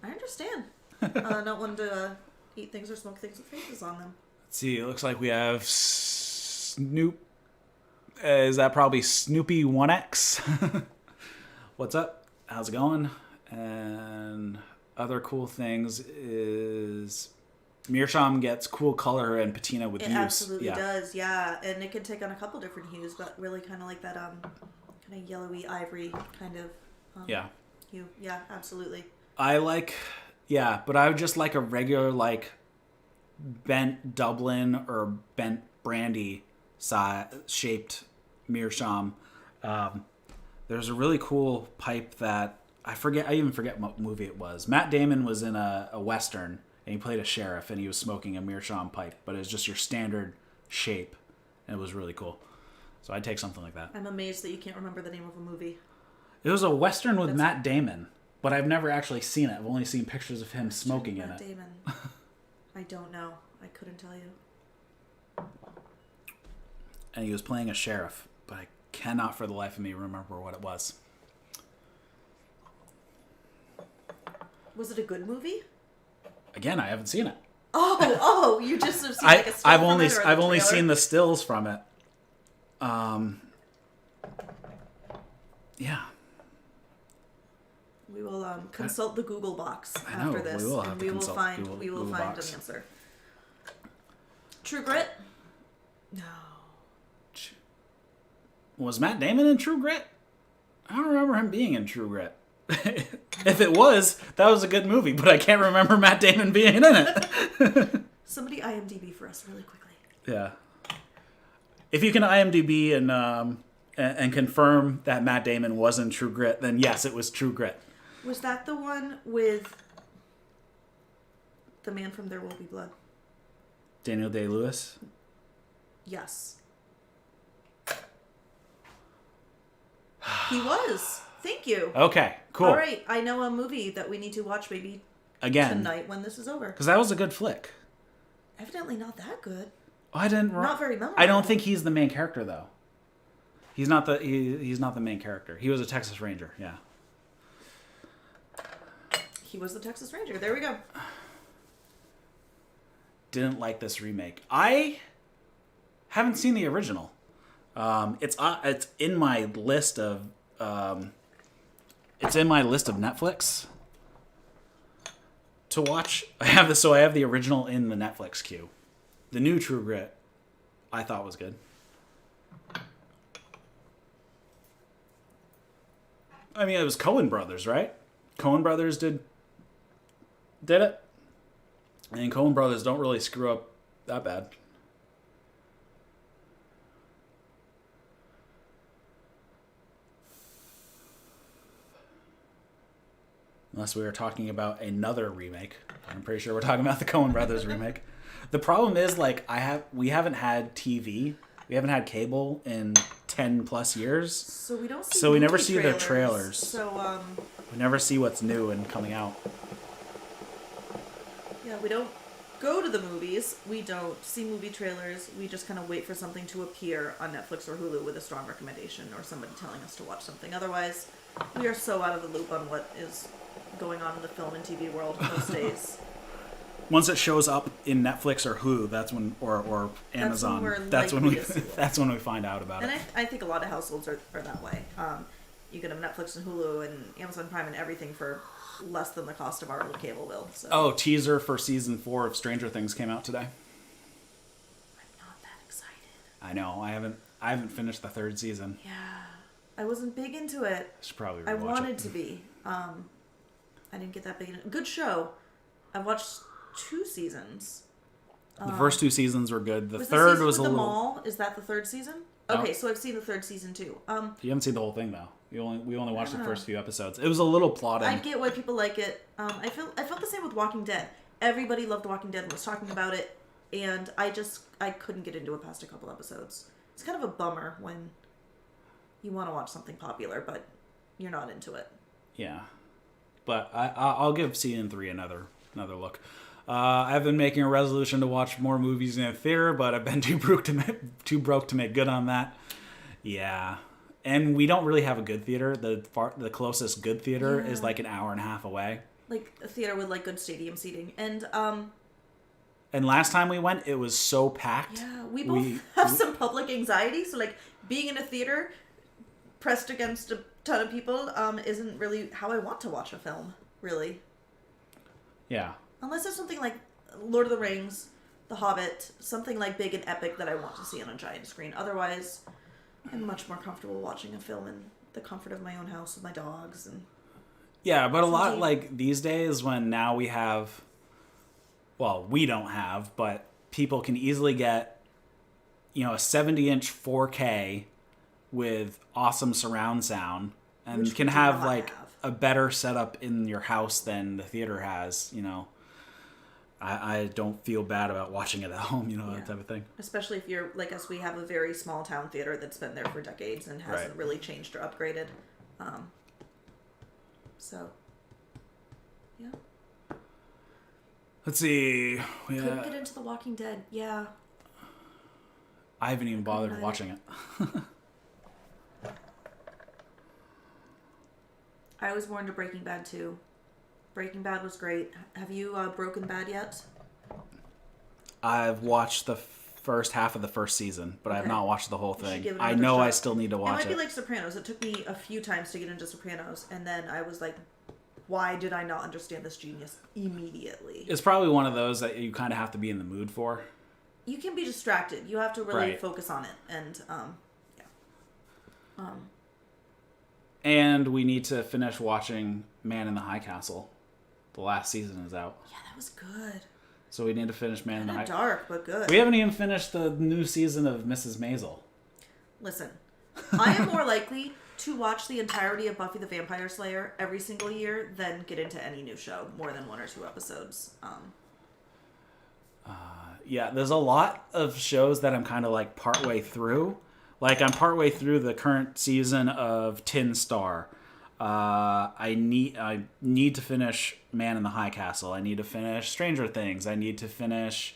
I understand. Not wanting to eat things or smoke things with faces on them. Let's see, it looks like we have Snoop. Is that probably Snoopy 1X? What's up? How's it going? And other cool things is Meerschaum gets cool color and patina with it use. It absolutely does, yeah. And it can take on a couple different hues, but really kind of like that kind of yellowy ivory kind of hue. Yeah, absolutely. I like, but I would just like a regular like bent Dublin or bent brandy shaped Meerschaum. There's a really cool pipe that I even forget what movie it was. Matt Damon was in a Western and he played a sheriff and he was smoking a Meerschaum pipe, but it was just your standard shape and it was really cool. So I'd take something like that. I'm amazed that you can't remember the name of a movie. It was a Western with Matt Damon, but I've never actually seen it. I've only seen pictures of him smoking in it. Matt Damon. I don't know. I couldn't tell you. And he was playing a sheriff, but I cannot for the life of me remember what it was. Was it a good movie? Again, I haven't seen it. Oh, you just have seen like a still I've only seen the stills from it. Yeah. We will consult the Google box after this, and we will find an answer. True Grit? No. Was Matt Damon in True Grit? I don't remember him being in True Grit. If it was, that was a good movie, but I can't remember Matt Damon being in it. Somebody IMDb for us really quickly. Yeah. If you can IMDb and confirm that Matt Damon was in True Grit, then yes, it was True Grit. Was that the one with the man from There Will Be Blood? Daniel Day-Lewis? Yes. He was. Thank you. Okay, cool. All right, I know a movie that we need to watch maybe tonight when this is over. Because that was a good flick. Evidently not that good. Oh, not very memorable. I don't think he's the main character though. He's not the main character. He was a Texas Ranger. Yeah. He was the Texas Ranger. There we go. Didn't like this remake. I haven't seen the original. It's in my list of Netflix to watch. I have the original in the Netflix queue. The new True Grit, I thought was good. I mean, it was Coen Brothers, right? Coen Brothers did it. And Coen Brothers don't really screw up that bad. Unless we were talking about another remake. I'm pretty sure we're talking about the Coen Brothers remake. The problem is, like, we haven't had TV. We haven't had cable in 10 plus years. So we don't see So we never movie see the trailers. So, We never see what's new and coming out. yeah, we don't go to the movies. We don't see movie trailers. We just kind of wait for something to appear on Netflix or Hulu with a strong recommendation or somebody telling us to watch something. Otherwise, we are so out of the loop on what is going on in the film and TV world most days. Once it shows up in Netflix or Hulu, that's when, or Amazon, that's when we find out about and it. I think a lot of households are that way. You can have Netflix and Hulu and Amazon Prime and everything for less than the cost of our old cable bill. So. Oh, teaser for season 4 of Stranger Things came out today. I'm not that excited. I know. I haven't finished the 3rd season. Yeah, I wasn't big into it. Should probably rewatch I wanted it. to be. I didn't get that big. Good show. I watched 2 seasons. The first 2 seasons were good. The was third the season was with a the little. mall? Is that the 3rd season? No. Okay, so I've seen the 3rd season too. You haven't seen the whole thing though. We only watched the first few episodes. It was a little plotting. I get why people like it. I felt the same with Walking Dead. Everybody loved Walking Dead and was talking about it, and I couldn't get into it past a couple episodes. It's kind of a bummer when you want to watch something popular, but you're not into it. Yeah, but I'll give season 3 another look. I've been making a resolution to watch more movies in a theater, but I've been too broke to make good on that. Yeah, and we don't really have a good theater. The closest good theater is like an hour and a half away. Like a theater with like good stadium seating, and last time we went, it was so packed. yeah, we both have some public anxiety, so like being in a theater pressed against a ton of people isn't really how I want to watch a film, really. Yeah. Unless it's something like Lord of the Rings, The Hobbit, something like big and epic that I want to see on a giant screen. Otherwise, I'm much more comfortable watching a film in the comfort of my own house with my dogs. And yeah, but a lot like these days when now we have, well, we don't have, but people can easily get, a 70-inch 4K with awesome surround sound and Which can we do have not like have. a better setup in your house than the theater has, I don't feel bad about watching it at home, that type of thing. Especially if you're like us, we have a very small town theater that's been there for decades and hasn't really changed or upgraded. So, yeah. Let's see. Couldn't get into The Walking Dead. Yeah. I haven't even bothered watching it. I was more into Breaking Bad too. Breaking Bad was great. Have you Broken Bad yet? I've watched the first half of the first season, but I have not watched the whole thing. I another know shot. I still need to watch It might be like Sopranos. It took me a few times to get into Sopranos, and then I was like, why did I not understand this genius immediately? It's probably one of those that you kind of have to be in the mood for. You can be distracted. You have to really focus on it, and yeah. And we need to finish watching Man in the High Castle. The last season is out. Yeah, that was good. So we need to finish Man in the High Castle. Dark, but good. We haven't even finished the new season of Mrs. Maisel. Listen, I am more likely to watch the entirety of Buffy the Vampire Slayer every single year than get into any new show more than 1 or 2 episodes. Yeah, there's a lot of shows that I'm kind of like partway through. Like I'm partway through the current season of Tin Star. I need to finish Man in the High Castle. I need to finish Stranger Things. I need to finish.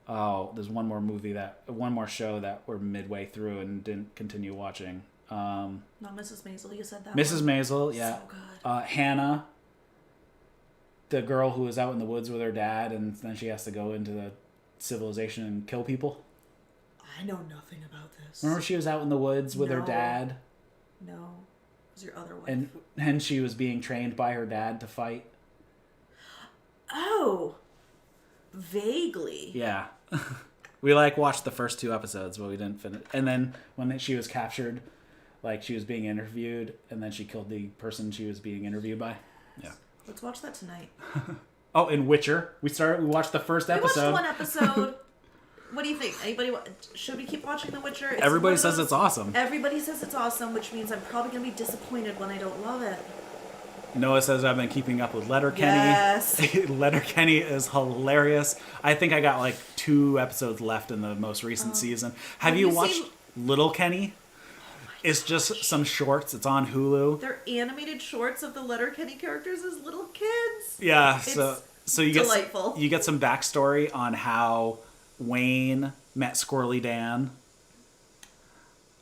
Oh, there's one more show that we're midway through and didn't continue watching. Not Mrs. Maisel. You said that. Mrs. Maisel, yeah. So good. Hannah, the girl who was out in the woods with her dad, and then she has to go into the civilization and kill people. I know nothing about this. Remember she was out in the woods with her dad? No. It was your other wife. And she was being trained by her dad to fight? Oh. Vaguely. Yeah. We watched the first 2 episodes, but we didn't finish. And then when she was captured Like she was being interviewed, and then she killed the person she was being interviewed by. Yeah. Let's watch that tonight. Oh, and Witcher. We watched the first episode. We watched one episode. What do you think? Should we keep watching The Witcher? Everybody says it's awesome. Everybody says it's awesome, which means I'm probably going to be disappointed when I don't love it. Noah says I've been keeping up with Letterkenny. Yes. Letterkenny is hilarious. I think I got like 2 episodes left in the most recent season. Have you watched Little Kenny? It's just some shorts. It's on Hulu. They're animated shorts of the Letterkenny characters as little kids. Yeah, It's so you delightful. You get some backstory on how Wayne met Squirrely Dan.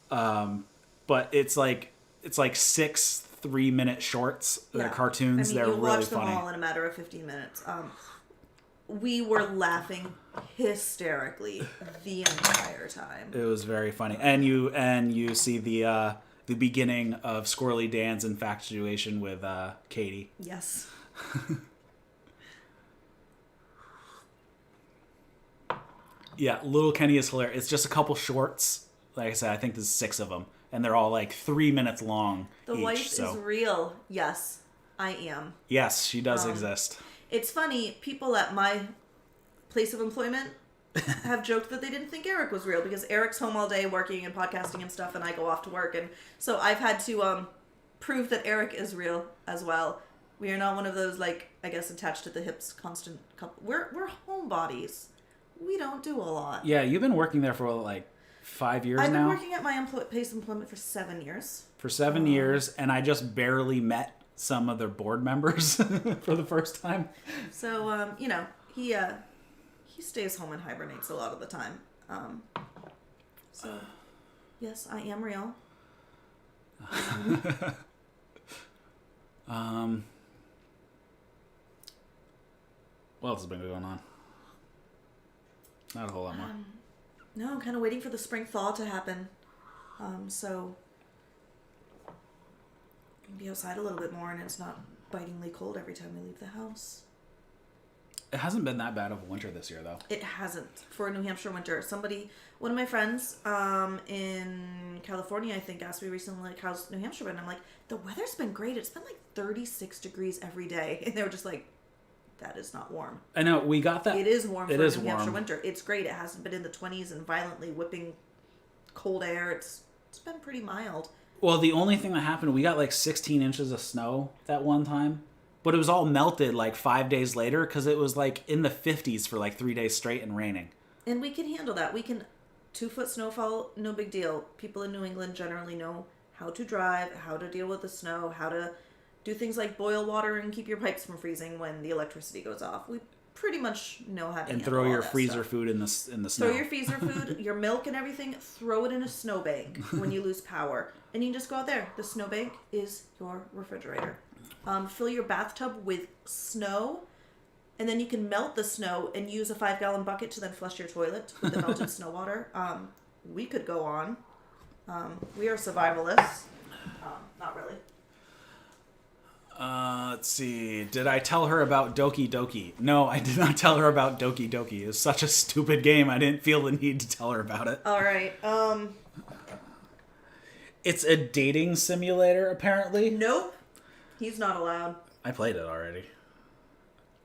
But it's like 6 3-minute shorts. They're cartoons. They're really funny. You watch them all in a matter of 15 minutes. We were laughing hysterically the entire time. It was very funny, and you see the beginning of Squirrely Dan's infatuation with Katie. Yes. Yeah, Little Kenny is hilarious. It's just a couple shorts. Like I said, I think there's 6 of them, and they're all like 3 minutes long. The wife is real. Yes, I am. Yes, she does exist. It's funny. People at my place of employment have joked that they didn't think Eric was real because Eric's home all day working and podcasting and stuff, and I go off to work, and so I've had to prove that Eric is real as well. We are not one of those, like, I guess, attached to the hips constant couple. We're homebodies. We don't do a lot. Yeah, you've been working there for like 5 years now? I've been working at my place of employment for 7 years. For 7 years, and I just barely met some of their board members for the first time. So, he stays home and hibernates a lot of the time. So, yes, I am real. What else has been going on? Not a whole lot more. No, I'm kind of waiting for the spring thaw to happen. So we can be outside a little bit more and it's not bitingly cold every time we leave the house. It hasn't been that bad of a winter this year, though. It hasn't. For a New Hampshire winter. One of my friends in California, I think, asked me recently, like, how's New Hampshire been? I'm like, the weather's been great. It's been like 36 degrees every day. And they were just like, that is not warm. I know, we got that. It is warm for a New Hampshire winter. It's great. It hasn't been in the 20s and violently whipping cold air. It's been pretty mild. Well, the only thing that happened, we got like 16 inches of snow that one time. But it was all melted like 5 days later because it was like in the 50s for like 3 days straight and raining. And we can handle that. 2-foot snowfall, no big deal. People in New England generally know how to drive, how to deal with the snow, how to do things like boil water and keep your pipes from freezing when the electricity goes off. We pretty much know how to and handle throw all your that freezer stuff. food in the snow. Throw your freezer food, your milk and everything, throw it in a snowbank when you lose power. And you can just go out there. The snowbank is your refrigerator. Fill your bathtub with snow, and then you can melt the snow and use a 5-gallon bucket to then flush your toilet with the melted snow water. We could go on. We are survivalists. Not really. Let's see. Did I tell her about Doki Doki? No, I did not tell her about Doki Doki. It's such a stupid game. I didn't feel the need to tell her about it. All right. It's a dating simulator, apparently. Nope. He's not allowed. I played it already.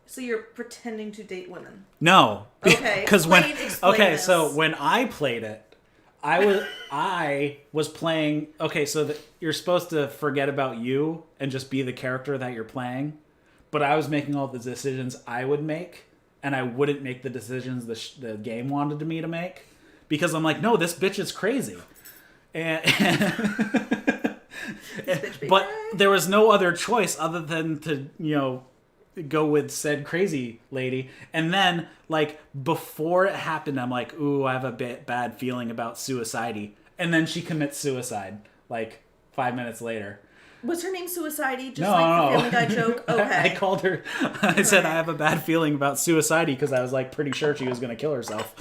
So you're pretending to date women? No. Okay. Because explain this. So when I played it, I was playing. Okay, so you're supposed to forget about you and just be the character that you're playing, but I was making all the decisions I would make, and I wouldn't make the decisions the game wanted me to make, because I'm like, no, this bitch is crazy, but there was no other choice other than to go with said crazy lady. And then, like, before it happened, I'm like, ooh, I have a bad feeling about suicide. And then she commits suicide, like, 5 minutes later. Was her name Suicide? Just no, like the Family Guy joke? Okay. I called her. I said, I have a bad feeling about suicide because I was, like, pretty sure she was going to kill herself.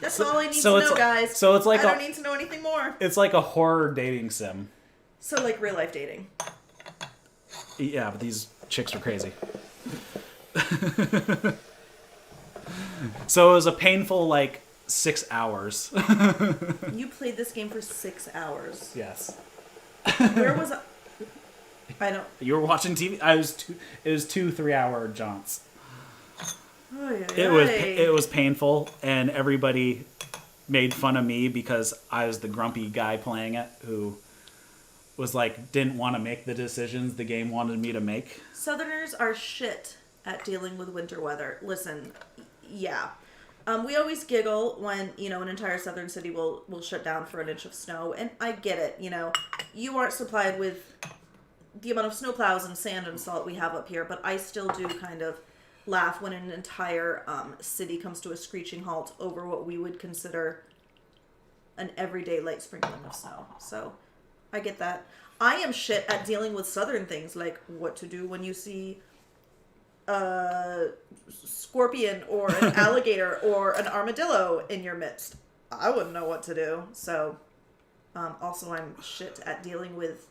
That's all I need to know, guys. So it's like I don't need to know anything more. It's like a horror dating sim. So, like, real life dating. Yeah, but these chicks are crazy. So it was a painful, like, 6 hours. You played this game for 6 hours. Yes. Where was I don't. You were watching TV. It was 2 3-hour jaunts. Oy, It was painful, and everybody made fun of me because I was the grumpy guy playing it who was like didn't want to make the decisions the game wanted me to make. Southerners are shit at dealing with winter weather. Listen, yeah. We always giggle when, an entire southern city will shut down for an inch of snow, and I get it, You aren't supplied with the amount of snowplows and sand and salt we have up here, but I still do kind of laugh when an entire city comes to a screeching halt over what we would consider an everyday light sprinkling of snow. So, I get that. I am shit at dealing with southern things, like what to do when you see a scorpion or an alligator or an armadillo in your midst. I wouldn't know what to do. So, also I'm shit at dealing with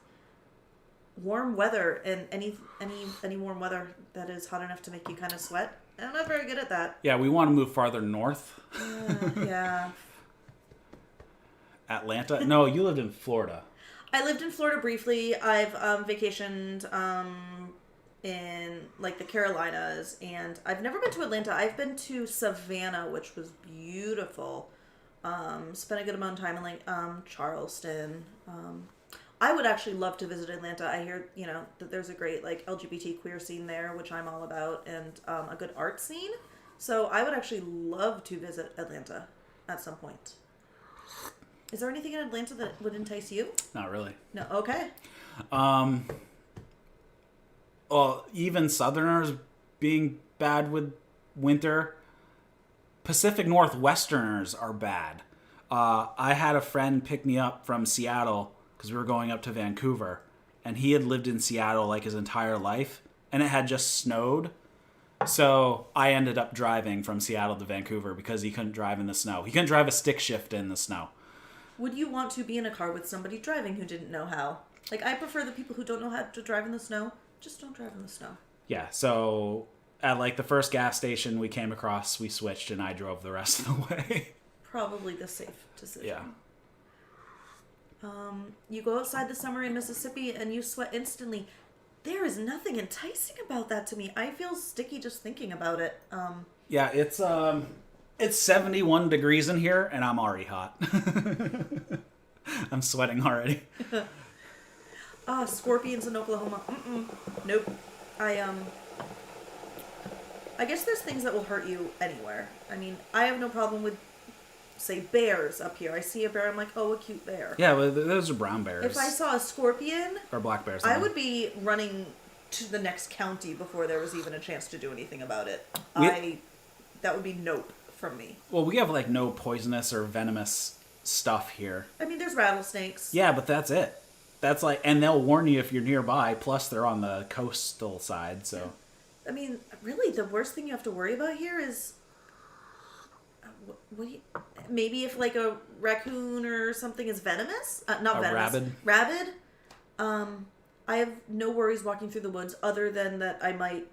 warm weather and any warm weather that is hot enough to make you kind of sweat. I'm not very good at that. Yeah, we want to move farther north. Yeah. Atlanta? No, you lived in Florida. I lived in Florida briefly. I've vacationed in like the Carolinas, and I've never been to Atlanta. I've been to Savannah, which was beautiful. Spent a good amount of time in like Charleston. I would actually love to visit Atlanta. I hear, that there's a great like LGBT queer scene there, which I'm all about, and a good art scene. So I would actually love to visit Atlanta at some point. Is there anything in Atlanta that would entice you? Not really. No. Okay. Well, even Southerners being bad with winter. Pacific Northwesterners are bad. I had a friend pick me up from Seattle because we were going up to Vancouver, and he had lived in Seattle like his entire life, and it had just snowed. So I ended up driving from Seattle to Vancouver because he couldn't drive in the snow. He couldn't drive a stick shift in the snow. Would you want to be in a car with somebody driving who didn't know how? Like, I prefer the people who don't know how to drive in the snow. Just don't drive in the snow. Yeah, so at like the first gas station we came across, we switched and I drove the rest of the way. Probably the safe decision. Yeah. You go outside this summer in Mississippi and you sweat instantly. There is nothing enticing about that to me. I feel sticky just thinking about it. Yeah, it's 71 degrees in here and I'm already hot. I'm sweating already. Scorpions in Oklahoma. Nope. I guess there's things that will hurt you anywhere. I mean, I have no problem with, say, bears up here. I see a bear, I'm like, oh, a cute bear. Yeah, well, those are brown bears. If I saw a scorpion... Or black bears. I would be running to the next county before there was even a chance to do anything about it. That would be nope from me. Well, we have, like, no poisonous or venomous stuff here. I mean, there's rattlesnakes. Yeah, but that's it. That's like... And they'll warn you if you're nearby, plus they're on the coastal side, so... I mean, really, the worst thing you have to worry about here is... What do you... Maybe if, like, a raccoon or something is venomous? Not venomous. Rabid? Rabid. I have no worries walking through the woods other than that I might...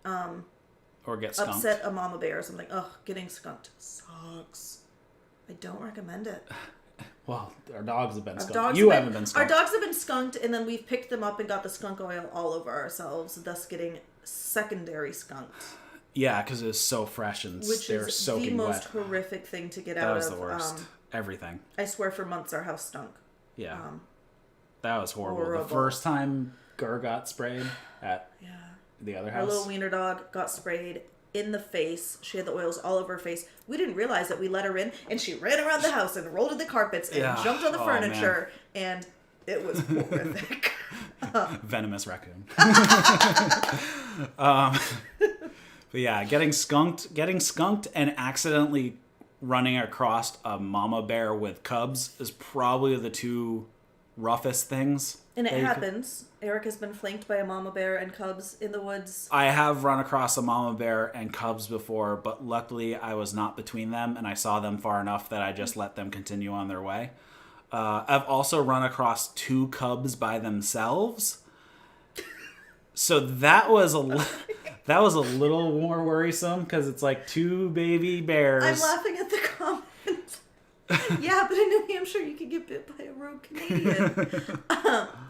or get skunked. Upset a mama bear or something. Ugh, getting skunked sucks. I don't recommend it. Well, our dogs have been skunked. Haven't been skunked. Our dogs have been skunked, and then we've picked them up and got the skunk oil all over ourselves, thus getting secondary skunked. Yeah, because it was so fresh and they were soaking wet. Which is the most horrific thing to get out of. That was the worst. Everything. I swear for months our house stunk. Yeah. That was horrible. Horrible. The first time Gur got sprayed at the other house. Our little wiener dog got sprayed in the face. She had the oils all over her face. We didn't realize that. We let her in, and she ran around the house and rolled in the carpets and jumped on the furniture, and it was horrific. Venomous raccoon. But yeah, getting skunked and accidentally running across a mama bear with cubs is probably the two roughest things. And it happens. Eric has been flanked by a mama bear and cubs in the woods. I have run across a mama bear and cubs before, but luckily I was not between them and I saw them far enough that I just let them continue on their way. I've also run across two cubs by themselves. So that was a little more worrisome because it's like two baby bears. I'm laughing at the comment Yeah, but in New Hampshire, you can get bit by a rogue Canadian.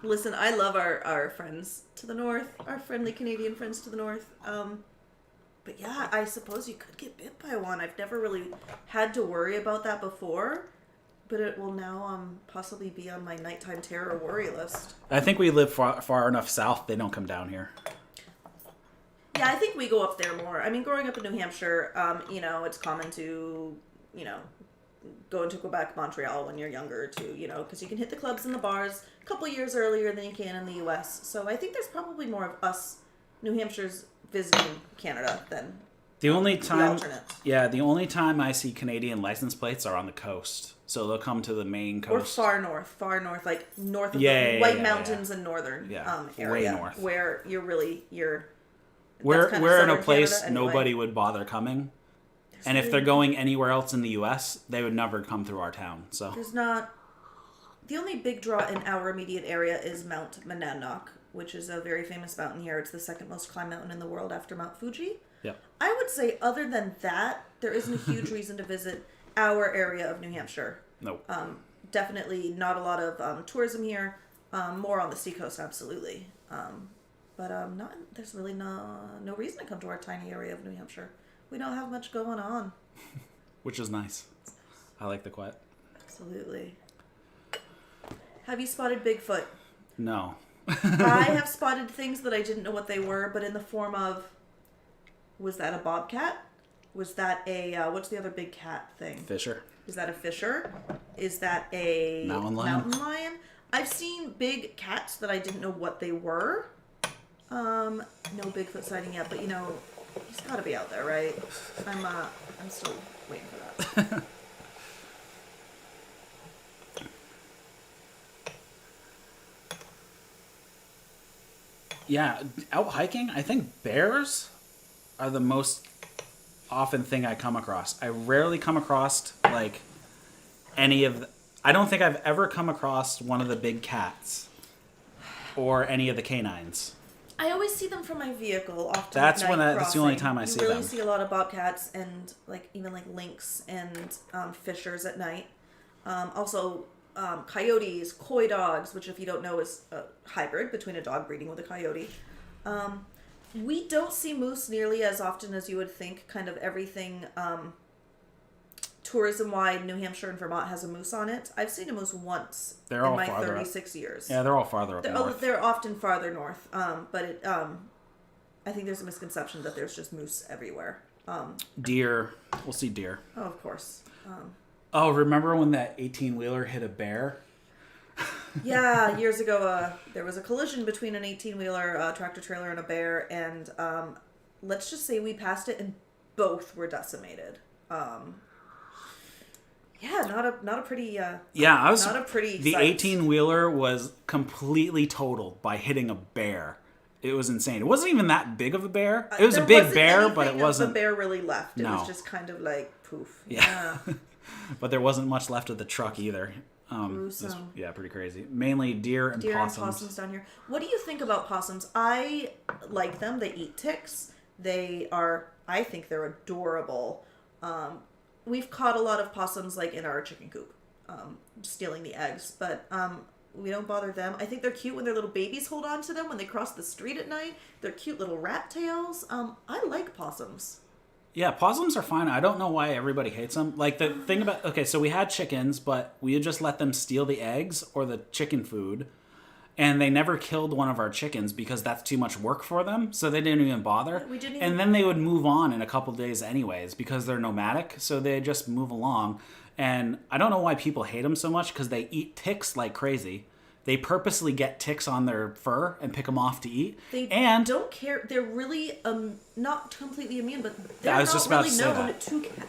Listen, I love our friends to the north, our friendly Canadian friends to the north. But yeah, I suppose you could get bit by one. I've never really had to worry about that before, but it will now possibly be on my nighttime terror worry list. I think we live far enough south, they don't come down here. Yeah, I think we go up there more. I mean, growing up in New Hampshire, it's common to, go into Quebec, Montreal when you're younger too, because you can hit the clubs and the bars a couple years earlier than you can in the U.S. So I think there's probably more of us, New Hampshire's, visiting Canada than the only time I see Canadian license plates are on the coast. So they'll come to the main coast. Or far north, like north of the White Mountains and northern area. Way north. Where we're in a place anyway. Nobody would bother coming. And if they're going anywhere else in the U.S., they would never come through our town. So there's not... The only big draw in our immediate area is Mount Monadnock, which is a very famous mountain here. It's the second most climbed mountain in the world after Mount Fuji. Yep. I would say other than that, there isn't a huge reason to visit our area of New Hampshire. Nope. Definitely not a lot of tourism here. More on the seacoast, absolutely. There's really no reason to come to our tiny area of New Hampshire. We don't have much going on. Which is nice. I like the quiet. Absolutely. Have you spotted Bigfoot? No. I have spotted things that I didn't know what they were, but in the form of... Was that a bobcat? Was that a... what's the other big cat thing? Fisher. Is that a fisher? Is that a... Mountain lion? I've seen big cats that I didn't know what they were. No Bigfoot sighting yet, but he's got to be out there, right? I'm still waiting for that. Yeah, out hiking, I think bears are the most often thing I come across. I rarely come across, any of... I don't think I've ever come across one of the big cats or any of the canines. I always see them from my vehicle often. That's the only time I see them. You really see a lot of bobcats and even lynx and fishers at night. Also, coyotes, coy dogs, which if you don't know is a hybrid between a dog breeding with a coyote. We don't see moose nearly as often as you would think. Kind of everything tourism-wide, New Hampshire and Vermont has a moose on it. I've seen a moose once in my 36 years. Yeah, they're all farther up north. They're often farther north, but I think there's a misconception that there's just moose everywhere. Deer. We'll see deer. Oh, of course. Remember when that 18-wheeler hit a bear? Yeah, years ago, there was a collision between an 18-wheeler, tractor-trailer, and a bear, and let's just say we passed it, and both were decimated. Yeah, not a pretty. Not a pretty. The sight. 18-wheeler was completely totaled by hitting a bear. It was insane. It wasn't even that big of a bear. It was a big bear, but it wasn't. The bear really left. It No. was just kind of poof. Yeah. But there wasn't much left of the truck either. Gruesome. Pretty crazy. Mainly deer and possums. And possums down here. What do you think about possums? I like them. They eat ticks. I think they're adorable. We've caught a lot of possums in our chicken coop, stealing the eggs, but we don't bother them. I think they're cute when their little babies hold on to them when they cross the street at night. They're cute little rat tails. I like possums. Yeah, possums are fine. I don't know why everybody hates them. The thing about... Okay, so we had chickens, but we had just let them steal the eggs or the chicken food. And they never killed one of our chickens because that's too much work for them. So they didn't even bother. And then they would move on in a couple days anyways because they're nomadic. So they just move along. And I don't know why people hate them so much because they eat ticks like crazy. They purposely get ticks on their fur and pick them off to eat. They don't care. They're really not completely immune, but they're not really known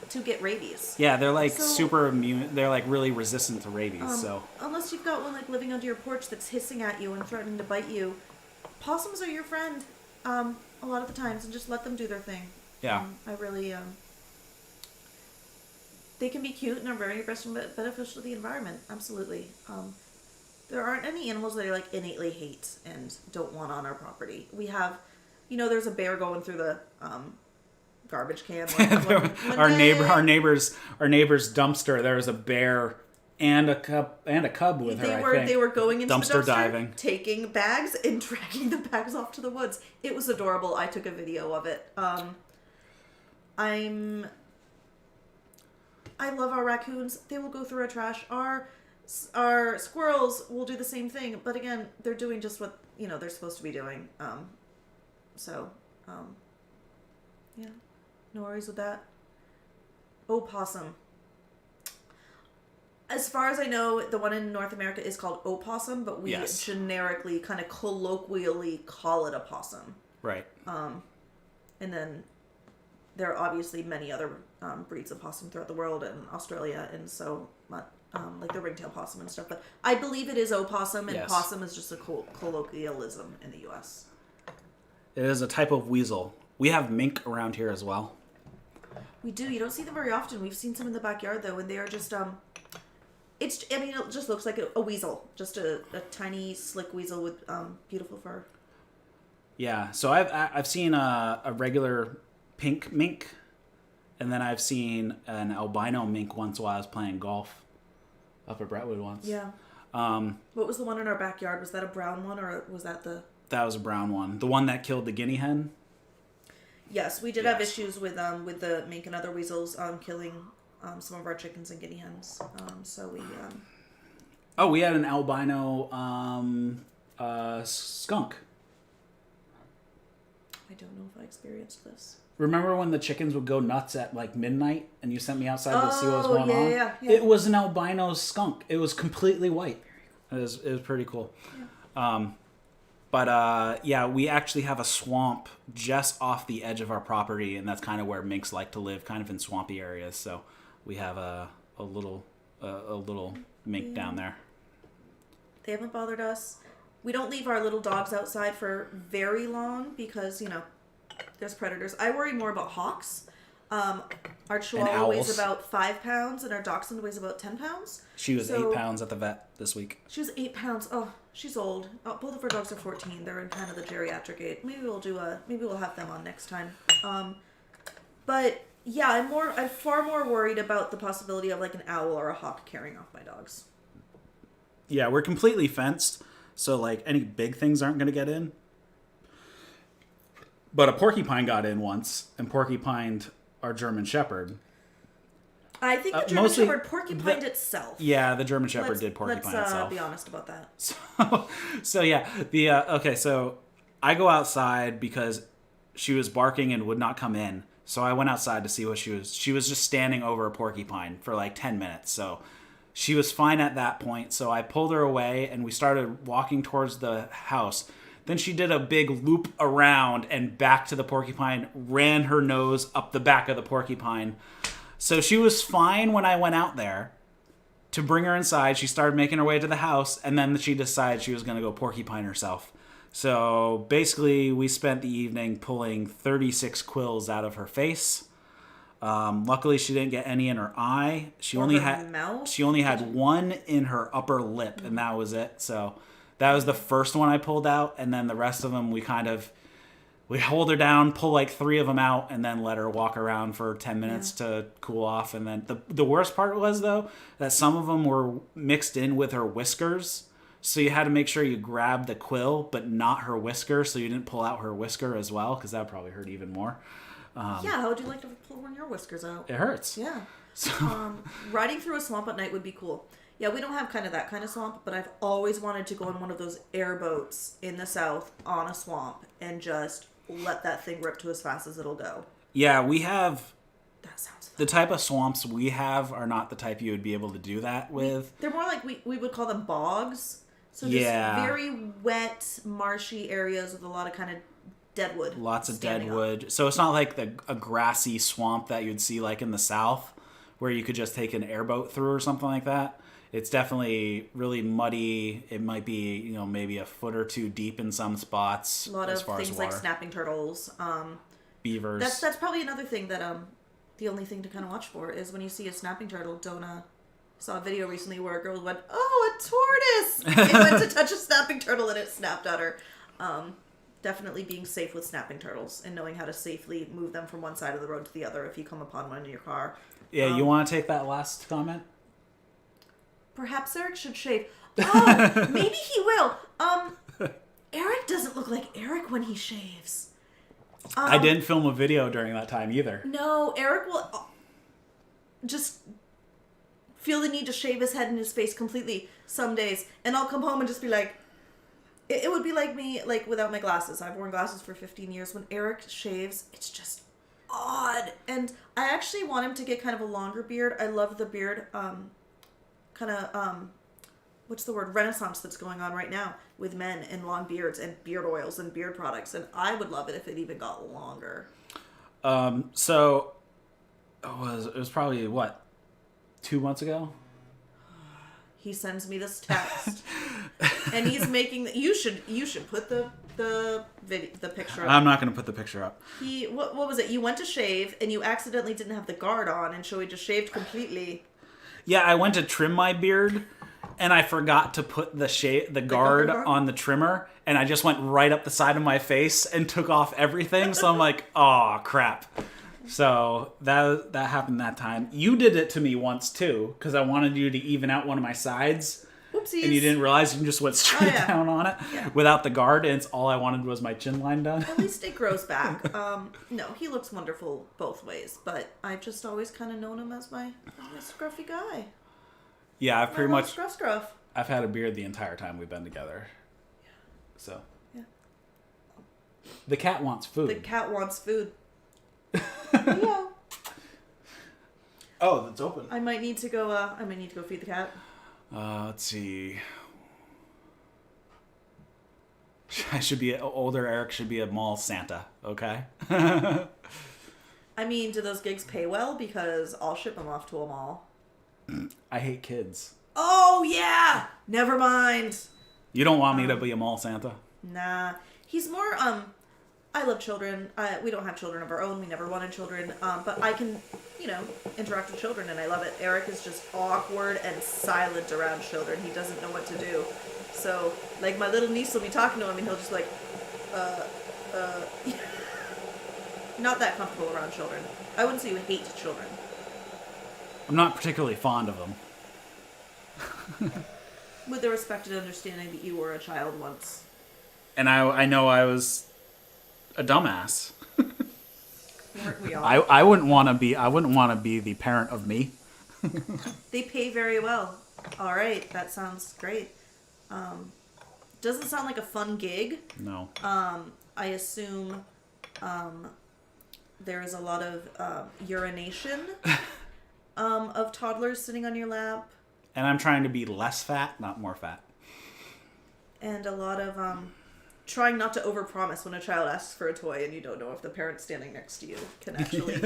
to get rabies. Yeah, they're super immune. They're really resistant to rabies. So unless you've got one living under your porch that's hissing at you and threatening to bite you, possums are your friend a lot of the times, and just let them do their thing. Yeah, I really they can be cute and are very beneficial to the environment. Absolutely. There aren't any animals that I innately hate and don't want on our property. We have, there's a bear going through the garbage can. Our neighbor's dumpster. There was a bear and a cub with her. I think they were going into dumpster the dumpster, diving, taking bags and dragging the bags off to the woods. It was adorable. I took a video of it. I love our raccoons. They will go through our trash. Our squirrels will do the same thing, but again, they're doing just what they're supposed to be doing. Yeah, no worries with that. Opossum. As far as I know, the one in North America is called opossum, but we generically, kind of colloquially call it a possum. Right. And then there are obviously many other breeds of possum throughout the world and Australia, and so like the ringtail possum and stuff. But I believe it is opossum, and possum is just a colloquialism in the U.S. It is a type of weasel. We have mink around here as well. We do. You don't see them very often. We've seen some in the backyard though, and they are just it just looks like a weasel, just a tiny slick weasel with beautiful fur. Yeah. So I've seen a regular pink mink, and then I've seen an albino mink once while I was playing golf up at Brentwood once. Yeah. What was the one in our backyard? Was that a brown one, or was that the... That was a brown one. The one that killed the guinea hen? Yes, we did have issues with the mink and other weasels killing some of our chickens and guinea hens. So we... Oh, we had an albino skunk. I don't know if I experienced this. Remember when the chickens would go nuts at like midnight and you sent me outside to see what was going on? Yeah. It was an albino skunk. It was completely white. It was pretty cool. Yeah. But we actually have a swamp just off the edge of our property, and that's kind of where minks like to live, kind of in swampy areas. So we have a little mink down there. They haven't bothered us. We don't leave our little dogs outside for very long because, there's predators. I worry more about hawks. Our Chihuahua weighs about 5 pounds, and our Dachshund weighs about 10 pounds. She was 8 pounds at the vet this week. She was 8 pounds. Oh, she's old. Both of our dogs are 14. They're in kind of the geriatric age. Maybe we'll have them on next time. But yeah, I'm far more worried about the possibility of like an owl or a hawk carrying off my dogs. Yeah, we're completely fenced, so like any big things aren't going to get in. But a porcupine got in once and porcupined our German Shepherd. I think the German Shepherd porcupined itself. Yeah, the German Shepherd did porcupine itself. Let's be honest about that. So yeah, so I go outside because she was barking and would not come in. So I went outside to see what she was. She was just standing over a porcupine for like 10 minutes. So she was fine at that point. So I pulled her away and we started walking towards the house. Then she did a big loop around and back to the porcupine, ran her nose up the back of the porcupine. So she was fine when I went out there to bring her inside. She started making her way to the house, and then she decided she was going to go porcupine herself. So basically, we spent the evening pulling 36 quills out of her face. Luckily, she didn't get any in her eye. She only had one in her upper lip, and that was it. So that was the first one I pulled out, and then the rest of them we hold her down, pull like 3 of them out, and then let her walk around for 10 minutes to cool off. And then the worst part was, though, that some of them were mixed in with her whiskers. So you had to make sure you grabbed the quill, but not her whisker, so you didn't pull out her whisker as well, because that would probably hurt even more. How would you like to pull one of your whiskers out? It hurts. Yeah. So. Riding through a swamp at night would be cool. Yeah, we don't have kind of that kind of swamp, but I've always wanted to go on one of those airboats in the south on a swamp and just let that thing rip to as fast as it'll go. Yeah, we have... That sounds fun. The type of swamps we have are not the type you would be able to do that with. They're more like we would call them bogs. So just very wet, marshy areas with a lot of kind of deadwood. Lots of deadwood. So it's not like a grassy swamp that you'd see like in the south where you could just take an airboat through or something like that. It's definitely really muddy. It might be, maybe a foot or two deep in some spots. A lot of things like snapping turtles. Beavers. That's probably another thing that the only thing to kind of watch for is when you see a snapping turtle, don't saw a video recently where a girl went, "Oh, a tortoise!" It went to touch a snapping turtle and it snapped at her. definitely being safe with snapping turtles and knowing how to safely move them from one side of the road to the other if you come upon one in your car. Yeah, you want to take that last comment? Perhaps Eric should shave. Oh, maybe he will. Eric doesn't look like Eric when he shaves. I didn't film a video during that time either. No, Eric will just feel the need to shave his head and his face completely some days, and I'll come home and just be like, it would be like me, like, without my glasses. I've worn glasses for 15 years. When Eric shaves, it's just odd. And I actually want him to get kind of a longer beard. I love the beard, what's the word? Renaissance that's going on right now with men and long beards and beard oils and beard products. And I would love it if it even got longer. So, it was probably, 2 months ago? He sends me this text, and he's making. You should put the picture up. I'm not going to put the picture up. What was it? You went to shave, and you accidentally didn't have the guard on, and so he just shaved completely. Yeah, I went to trim my beard, and I forgot to put the guard on the trimmer, and I just went right up the side of my face and took off everything. So I'm like, oh crap. So that happened that time. You did it to me once too, because I wanted you to even out one of my sides. Whoopsies. And you didn't realize you just went straight down on it without the guard, and all I wanted was my chin line done. At least it grows back. No, he looks wonderful both ways, but I've just always kind of known him as my scruffy guy. Yeah, I've pretty much scruff. I've had a beard the entire time we've been together. Yeah. So. Yeah. The cat wants food. The cat wants food. Yeah. Oh, that's open. I might need to go feed the cat. Let's see. Older Eric should be a mall Santa, okay? I mean, do those gigs pay well? Because I'll ship them off to a mall. I hate kids. Oh, yeah! Never mind. You don't want me to be a mall Santa? Nah. He's more, I love children. We don't have children of our own. We never wanted children. But I can, interact with children, and I love it. Eric is just awkward and silent around children. He doesn't know what to do. So, like, my little niece will be talking to him, and he'll just not that comfortable around children. I wouldn't say you hate children. I'm not particularly fond of them. With the respect and understanding that you were a child once. And I know I was a dumbass. Weren't we all? I wouldn't want to be the parent of me. They pay very well. All right, that sounds great. Doesn't sound like a fun gig. No. I assume there is a lot of urination of toddlers sitting on your lap. And I'm trying to be less fat, not more fat. And a lot of trying not to overpromise when a child asks for a toy and you don't know if the parent standing next to you can actually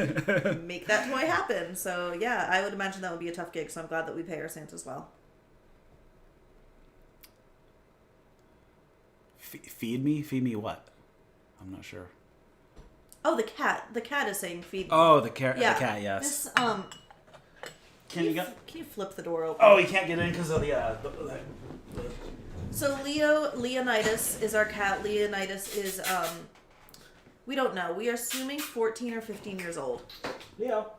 make that toy happen. So, yeah, I would imagine that would be a tough gig, so I'm glad that we pay our Santas well. Feed me? Feed me what? I'm not sure. Oh, the cat. The cat is saying feed me. Oh, the cat, yes. This, Can you flip the door open? Oh, you can't get in because of the So Leonidas is our cat. Leonidas is, we don't know. We are assuming 14 or 15 years old. Leo.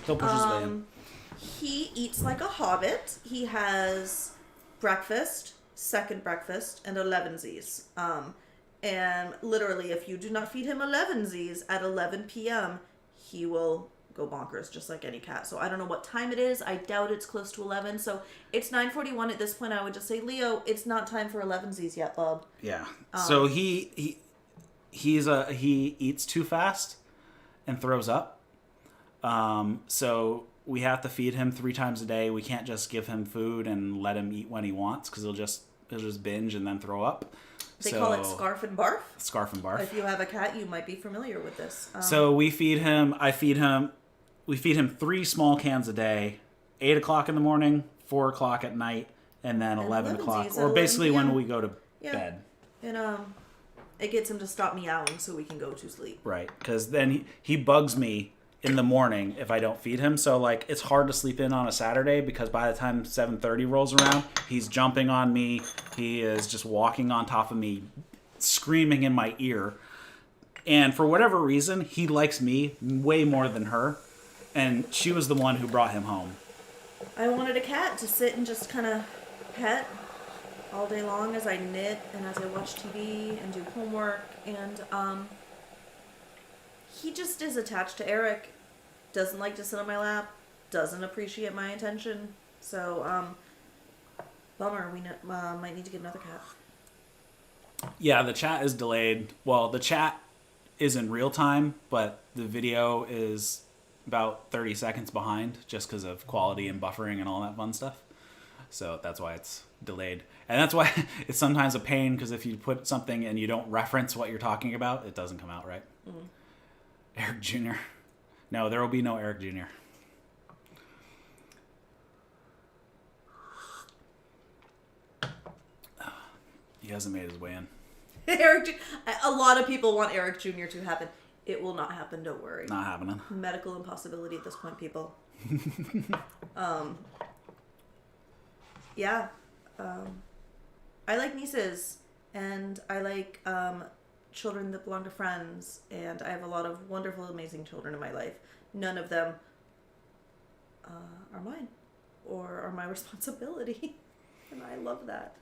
He'll push his way in. He eats like a hobbit. He has breakfast, second breakfast, and 11sies. And literally, if you do not feed him 11sies at 11 p.m., he will go bonkers, just like any cat. So I don't know what time it is. I doubt it's close to 11. So it's 9:41 at this point. I would just say, Leo, it's not time for 11sies yet, bub. Yeah. So he eats too fast and throws up. So we have to feed him 3 times a day. We can't just give him food and let him eat when he wants because he'll just binge and then throw up. They call it scarf and barf. Scarf and barf. If you have a cat, you might be familiar with this. So we feed him. We feed him 3 small cans a day, 8 o'clock in the morning, 4 o'clock at night, and then 11 o'clock, or basically when we go to bed. And it gets him to stop meowing so we can go to sleep. Right, because then he bugs me in the morning if I don't feed him. So like it's hard to sleep in on a Saturday because by the time 7:30 rolls around, he's jumping on me. He is just walking on top of me screaming in my ear. And for whatever reason, he likes me way more than her. And she was the one who brought him home. I wanted a cat to sit and just kind of pet all day long as I knit and as I watch TV and do homework. And he just is attached to Eric. Doesn't like to sit on my lap. Doesn't appreciate my attention. So, bummer. We might need to get another cat. Yeah, the chat is delayed. Well, the chat is in real time, but the video is about 30 seconds behind just because of quality and buffering and all that fun stuff. So that's why it's delayed. And that's why it's sometimes a pain, because if you put something and you don't reference what you're talking about, it doesn't come out right. Eric Jr. No, there will be no Eric Jr. He hasn't made his way in. A lot of people want Eric Jr. to happen. It will not happen, don't worry. Not happening. Medical impossibility at this point, people. Yeah. I like nieces, and I like children that belong to friends, and I have a lot of wonderful, amazing children in my life. None of them are mine or are my responsibility, and I love that.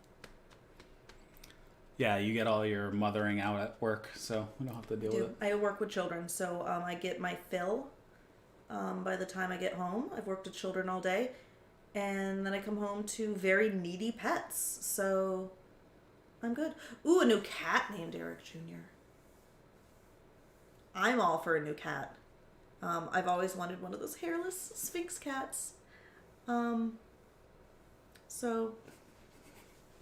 Yeah, you get all your mothering out at work, so we don't have to deal with it. I work with children, so I get my fill by the time I get home. I've worked with children all day, and then I come home to very needy pets, so I'm good. Ooh, a new cat named Eric Jr. I'm all for a new cat. I've always wanted one of those hairless Sphinx cats. So,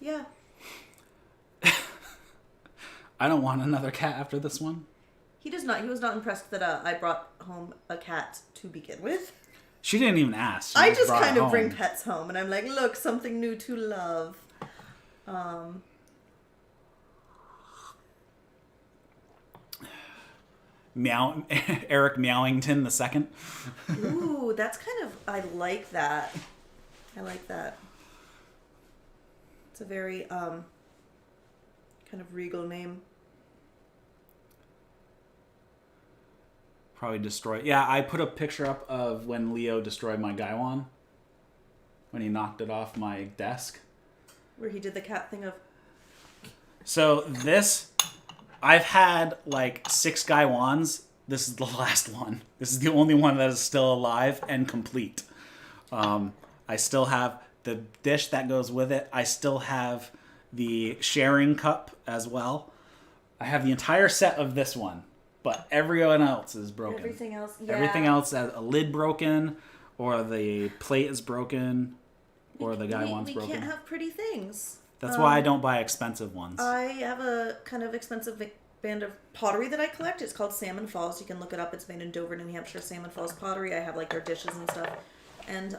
yeah. I don't want another cat after this one. He does not. He was not impressed that I brought home a cat to begin with. She didn't even ask. I just kind of bring pets home, and I'm like, look, something new to love. Meow, Eric Meowington II. Ooh, that's kind of, I like that. I like that. It's a very kind of regal name. Probably destroy. Yeah, I put a picture up of when Leo destroyed my Gaiwan. When he knocked it off my desk. Where he did the cat thing of... So this, I've had like 6 Gaiwans. This is the last one. This is the only one that is still alive and complete. I still have the dish that goes with it. I still have the sharing cup as well. I have the entire set of this one. But everyone else is broken. Everything else, yeah. Everything else has a lid broken, or the plate is broken, or the Gaiwan's broken. We can't have pretty things. That's why I don't buy expensive ones. I have a kind of expensive band of pottery that I collect. It's called Salmon Falls. You can look it up. It's made in Dover, New Hampshire. Salmon Falls pottery. I have like their dishes and stuff. And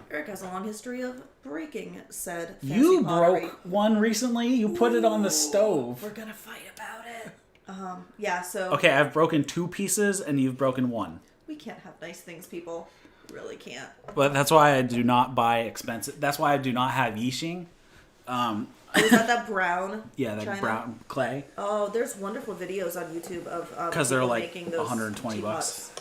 Eric has a long history of breaking said fancy You pottery. broke one recently. You put it on the stove. We're gonna fight about it. Yeah, so... Okay, I've broken 2 pieces, and you've broken 1. We can't have nice things, people. We really can't. But that's why I do not buy expensive... That's why I do not have Yixing. Is that brown? Yeah, that China? brown clay. Oh, there's wonderful videos on YouTube of Because they're like making those $120. teapots.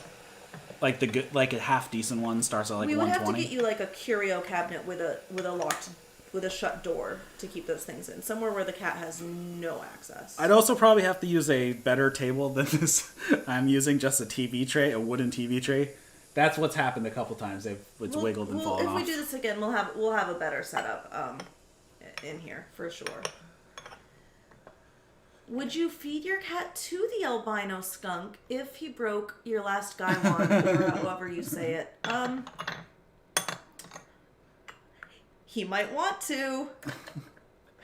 Like the good, like a half decent one starts at like $120. We would have to get you like a curio cabinet with a locked, with a shut door to keep those things in, somewhere where the cat has no access. I'd also probably have to use a better table than this. I'm using just a TV tray, a wooden TV tray. That's what's happened a couple times. It's wiggled and fallen off. If we do this again, we'll have a better setup in here for sure. Would you feed your cat to the albino skunk if he broke your last Gaiwan, or however you say it? He might want to.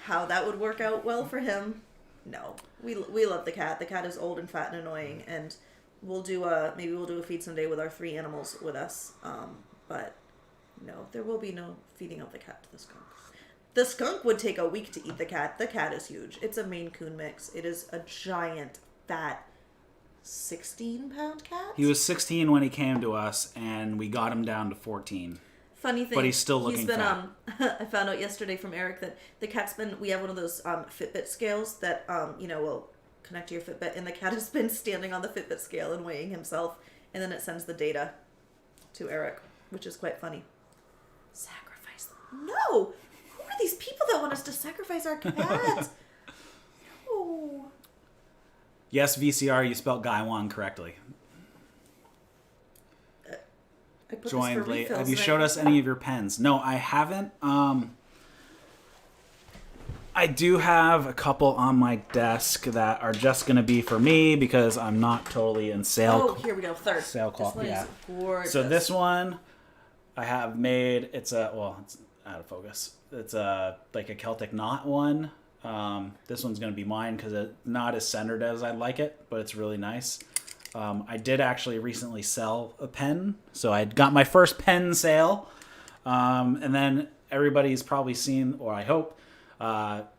How that would work out well for him? No. We love the cat. The cat is old and fat and annoying, and maybe we'll do a feed someday with our 3 animals with us. But no, there will be no feeding of the cat to the skunk. The skunk would take a week to eat the cat. The cat is huge. It's a Maine Coon mix. It is a giant, fat, 16-pound cat. He was 16 when he came to us, and we got him down to 14. funny thing. But he's still looking fat. I found out yesterday from Eric that the cat's been. We have one of those Fitbit scales that will connect to your Fitbit, and the cat has been standing on the Fitbit scale and weighing himself, and then it sends the data to Eric, which is quite funny. Sacrifice them? No. Who are these people that want us to sacrifice our cat? No. Yes, VCR, you spelled Gaiwan correctly. I put Joined this for late. refills, Have you showed us any of your pens? No, I haven't. I do have a couple on my desk that are just going to be for me because I'm not totally in sale. Oh, here we go. Third. Sale call. This one Yeah. is gorgeous. So this one I have made. It's out of focus. It's like a Celtic knot one. This one's going to be mine because it's not as centered as I'd like it, but it's really nice. I did actually recently sell a pen, so I got my first pen sale. And then everybody's probably seen, or I hope,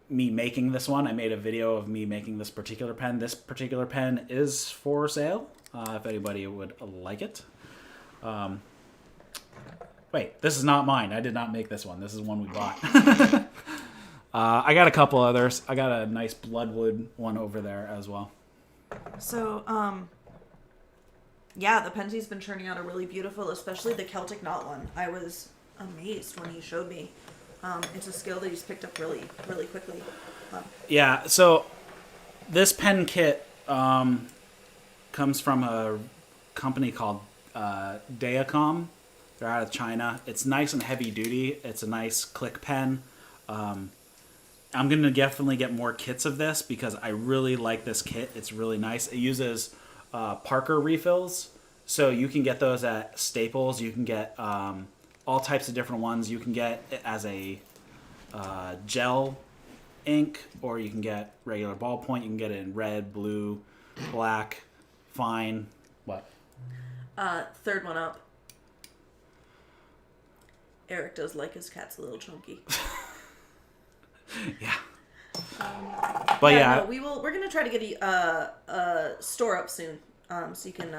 me making this one. I made a video of me making this particular pen. This particular pen is for sale, if anybody would like it. Wait, this is not mine. I did not make this one. This is one we bought. I got a couple others. I got a nice Bloodwood one over there as well. So, yeah, the pens he's been churning out are really beautiful, especially the Celtic knot one. I was amazed when he showed me. It's a skill that he's picked up really, really quickly. Yeah, so this pen kit comes from a company called Dayacom. They're out of China. It's nice and heavy duty. It's a nice click pen. I'm going to definitely get more kits of this because I really like this kit. It's really nice. It uses Parker refills. So you can get those at Staples. You can get all types of different ones. You can get it as a gel ink, or you can get regular ballpoint. You can get it in red, blue, black, fine. What? Third one up. Eric does like his cats a little chunky. Yeah. But yeah, no, we're gonna try to get a store up soon, so you can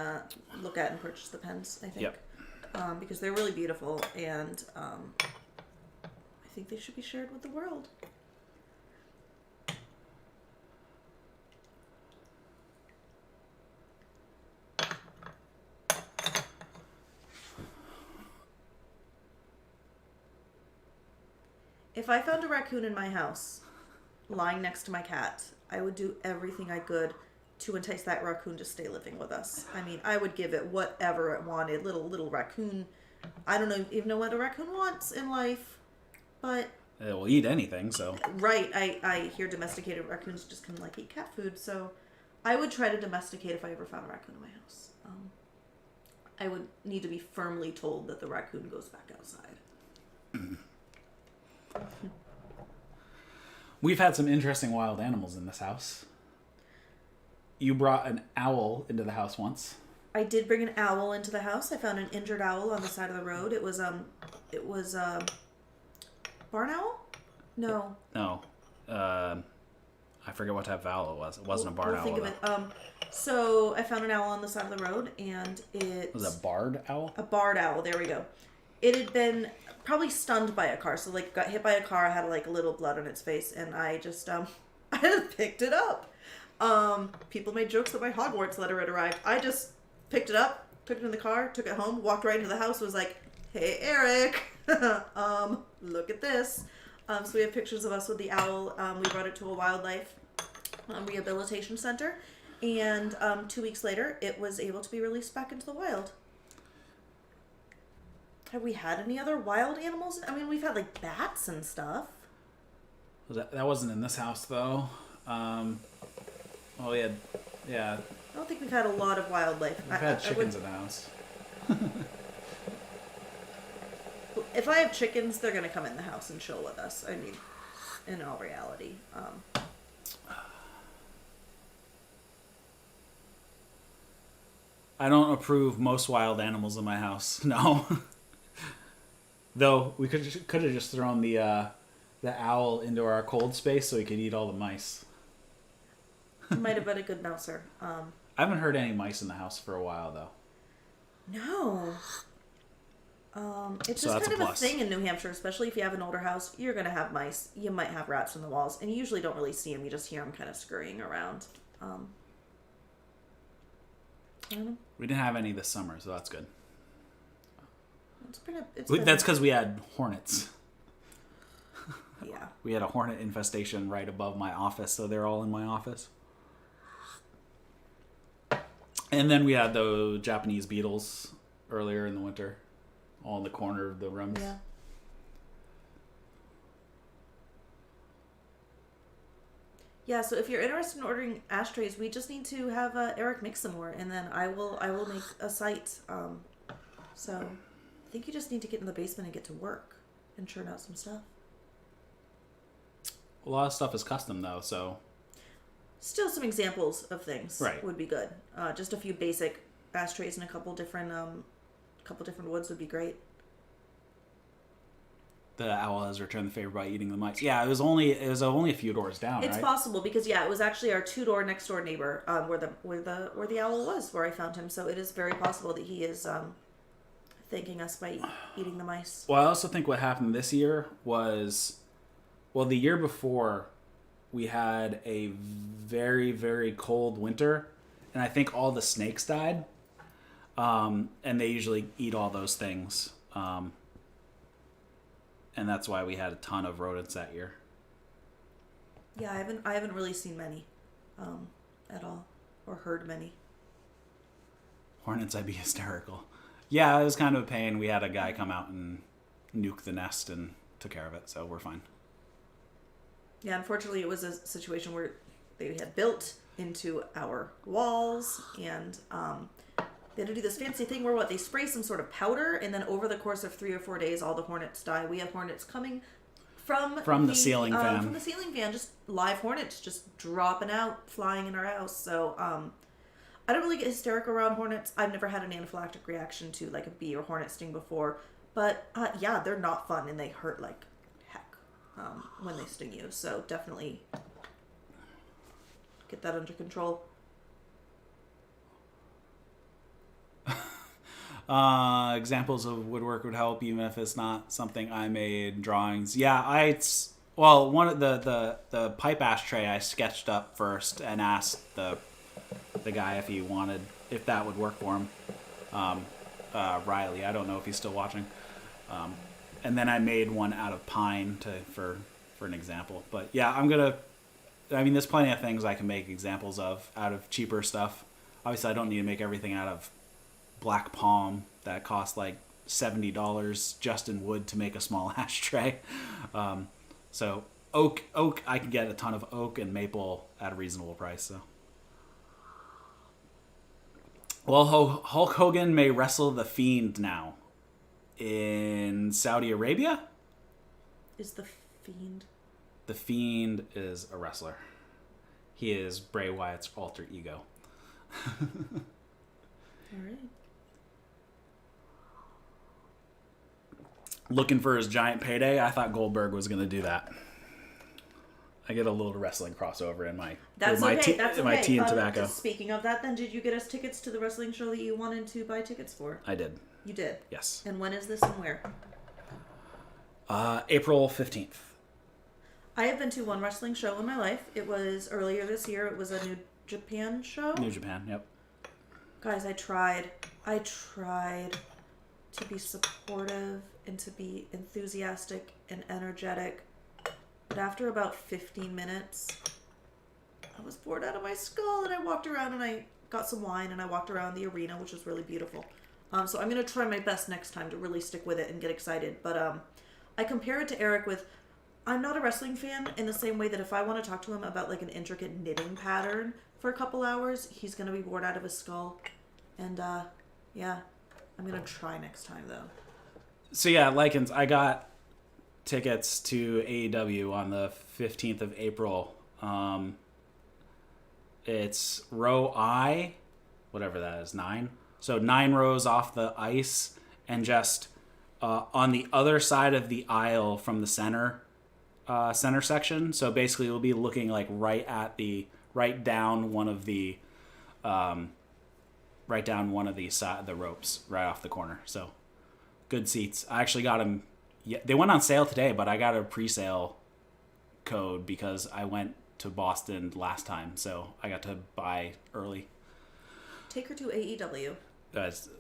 look at and purchase the pens. I think. Yep. Because they're really beautiful, and I think they should be shared with the world. If I found a raccoon in my house, lying next to my cat, I would do everything I could to entice that raccoon to stay living with us. I mean, I would give it whatever it wanted. Little raccoon. I don't even know what a raccoon wants in life, but it will eat anything. So right, I hear domesticated raccoons just kind of like eat cat food. So I would try to domesticate if I ever found a raccoon in my house. I would need to be firmly told that the raccoon goes back outside. We've had some interesting wild animals in this house. You brought an owl into the house once. I did bring an owl into the house. I found an injured owl on the side of the road. It was barn owl? No. No. I forget what type of owl it was. It wasn't a barn owl. Think of it. So I found an owl on the side of the road, and it was a barred owl? A barred owl. There we go. It had been probably stunned by a car. So like got hit by a car, had like a little blood on its face, and I just I just picked it up. People made jokes that my Hogwarts letter had arrived. I just picked it up, took it in the car, took it home, walked right into the house, was like, "Hey Eric, look at this." So we have pictures of us with the owl. We brought it to a wildlife rehabilitation center, and 2 weeks later, it was able to be released back into the wild. Have we had any other wild animals? I mean, we've had like bats and stuff. That wasn't in this house though. Yeah. I don't think we've had a lot of wildlife. We've had chickens in the house. If I have chickens, they're gonna come in the house and chill with us. I mean, in all reality. I don't approve most wild animals in my house. No. Though we could have just thrown the owl into our cold space so he could eat all the mice. Might have been a good mouser. I haven't heard any mice in the house for a while though. No. It's So just that's kind a of a plus. thing in New Hampshire, especially if you have an older house. You're gonna have mice. You might have rats in the walls, and you usually don't really see them. You just hear them kind of scurrying around. I don't know. We didn't have any this summer, so that's good. That's because we had hornets. Yeah. We had a hornet infestation right above my office, so they're all in my office. And then we had the Japanese beetles earlier in the winter, all in the corner of the rooms. Yeah. Yeah, so if you're interested in ordering ashtrays, we just need to have Eric make some more, and then I will make a site. So I think you just need to get in the basement and get to work and churn out some stuff. A lot of stuff is custom though, so Still, some examples of things Right. would be good. Just a few basic ashtrays and a couple different woods would be great. the owl has returned the favor by eating the mice. Yeah, it was only a few doors down, It's right? possible because it was actually our next door neighbor where the owl was, where I found him. So it is very possible that he is thanking us by eating the mice. Well, I also think what happened this year was, well, the year before, we had a very, very cold winter, and I think all the snakes died. And they usually eat all those things. And that's why we had a ton of rodents that year. Yeah, I haven't really seen many, at all, or heard many. Hornets, I'd be hysterical. Yeah, it was kind of a pain. We had a guy come out and nuke the nest and took care of it, so we're fine. Yeah, unfortunately, it was a situation where they had built into our walls, and they had to do this fancy thing where they spray some sort of powder, and then over the course of 3 or 4 days, all the hornets die. We have hornets coming from the ceiling fan. From the ceiling fan, just live hornets just dropping out, flying in our house. So I don't really get hysterical around hornets. I've never had an anaphylactic reaction to like a bee or hornet sting before, but yeah, they're not fun and they hurt like heck when they sting you. So definitely get that under control. Examples of woodwork would help, even if it's not something I made. Drawings, yeah. One of the pipe ashtray I sketched up first and asked the guy if that would work for him. Riley, I don't know if he's still watching. And then I made one out of pine for an example. But yeah, there's plenty of things I can make examples of out of cheaper stuff. Obviously, I don't need to make everything out of black palm that costs like $70 just in wood to make a small ashtray. So oak, I can get a ton of oak and maple at a reasonable price. So, well, Hulk Hogan may wrestle the Fiend now in Saudi Arabia. Is the Fiend? The Fiend is a wrestler. He is Bray Wyatt's alter ego. All right. Looking for his giant payday. I thought Goldberg was going to do that. I get a little wrestling crossover in my That's okay. my tea and tobacco. Just speaking of that, then, did you get us tickets to the wrestling show that you wanted to buy tickets for? I did. You did? Yes. And when is this and where? April 15th. I have been to one wrestling show in my life. It was earlier this year. It was a New Japan show. New Japan, yep. Guys, I tried to be supportive and to be enthusiastic and energetic. But after about 15 minutes, I was bored out of my skull, and I walked around and I got some wine and I walked around the arena, which was really beautiful. So I'm going to try my best next time to really stick with it and get excited. But I compare it to Eric with, I'm not a wrestling fan in the same way that if I want to talk to him about like an intricate knitting pattern for a couple hours, he's going to be bored out of his skull. And yeah, I'm going to try next time though. So yeah, Likens, I got tickets to AEW on the 15th of April. It's row I, whatever that is, 9. So 9 rows off the ice, and just on the other side of the aisle from the center section. So basically, we'll be looking like right down one of the the ropes right off the corner. So Good seats. I actually got them. Yeah, they went on sale today, but I got a pre-sale code because I went to Boston last time, so I got to buy early. Take her to AEW.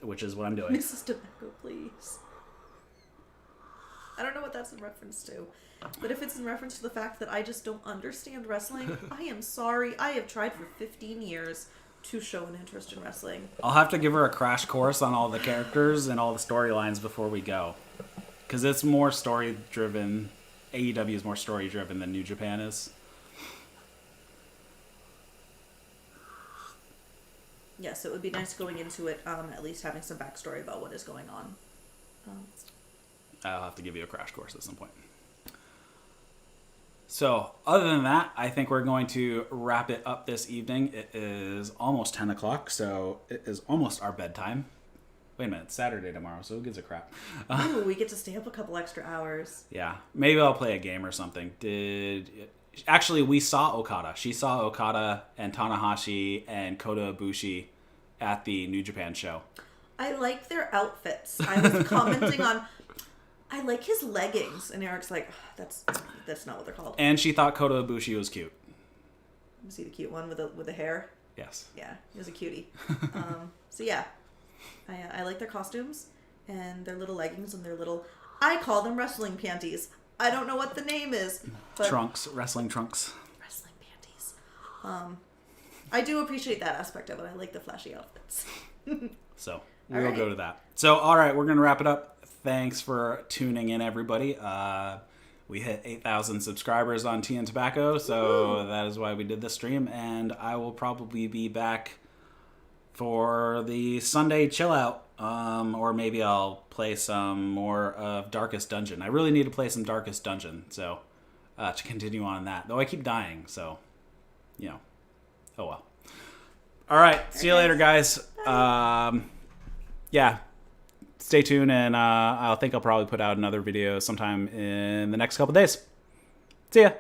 Which is what I'm doing. Mrs. Tobacco, please. I don't know what that's in reference to, but if it's in reference to the fact that I just don't understand wrestling, I am sorry. I have tried for 15 years to show an interest in wrestling. I'll have to give her a crash course on all the characters and all the storylines before we go. Because it's more story-driven. AEW is more story-driven than New Japan is. Yes, it would be nice going into it, at least having some backstory about what is going on. I'll have to give you a crash course at some point. So, other than that, I think we're going to wrap it up this evening. It is almost 10 o'clock, so it is almost our bedtime. Wait a minute, it's Saturday tomorrow, so who gives a crap? Ooh, we get to stay up a couple extra hours. Yeah, maybe I'll play a game or something. Actually, we saw Okada. She saw Okada and Tanahashi and Kota Ibushi at the New Japan show. I like their outfits. I was commenting on, I like his leggings, and Eric's like, that's not what they're called. And she thought Kota Ibushi was cute. You see the cute one with the hair? Yes. Yeah, he was a cutie. So yeah, I like their costumes and their little leggings and their little. I call them wrestling panties. I don't know what the name is. But Trunks, wrestling trunks. Wrestling panties. I do appreciate that aspect of it. I like the flashy outfits. So we'll go to that. So all right, we're gonna wrap it up. Thanks for tuning in, everybody. We hit 8,000 subscribers on Tea and Tobacco, so that is why we did this stream. And I will probably be back for the Sunday chill out, or maybe I'll play some more of Darkest Dungeon. I really need to play some Darkest Dungeon, so to continue on that. Though I keep dying, so you know, oh well. All right, see you later, guys. Yeah. Stay tuned, and I think I'll probably put out another video sometime in the next couple days. See ya.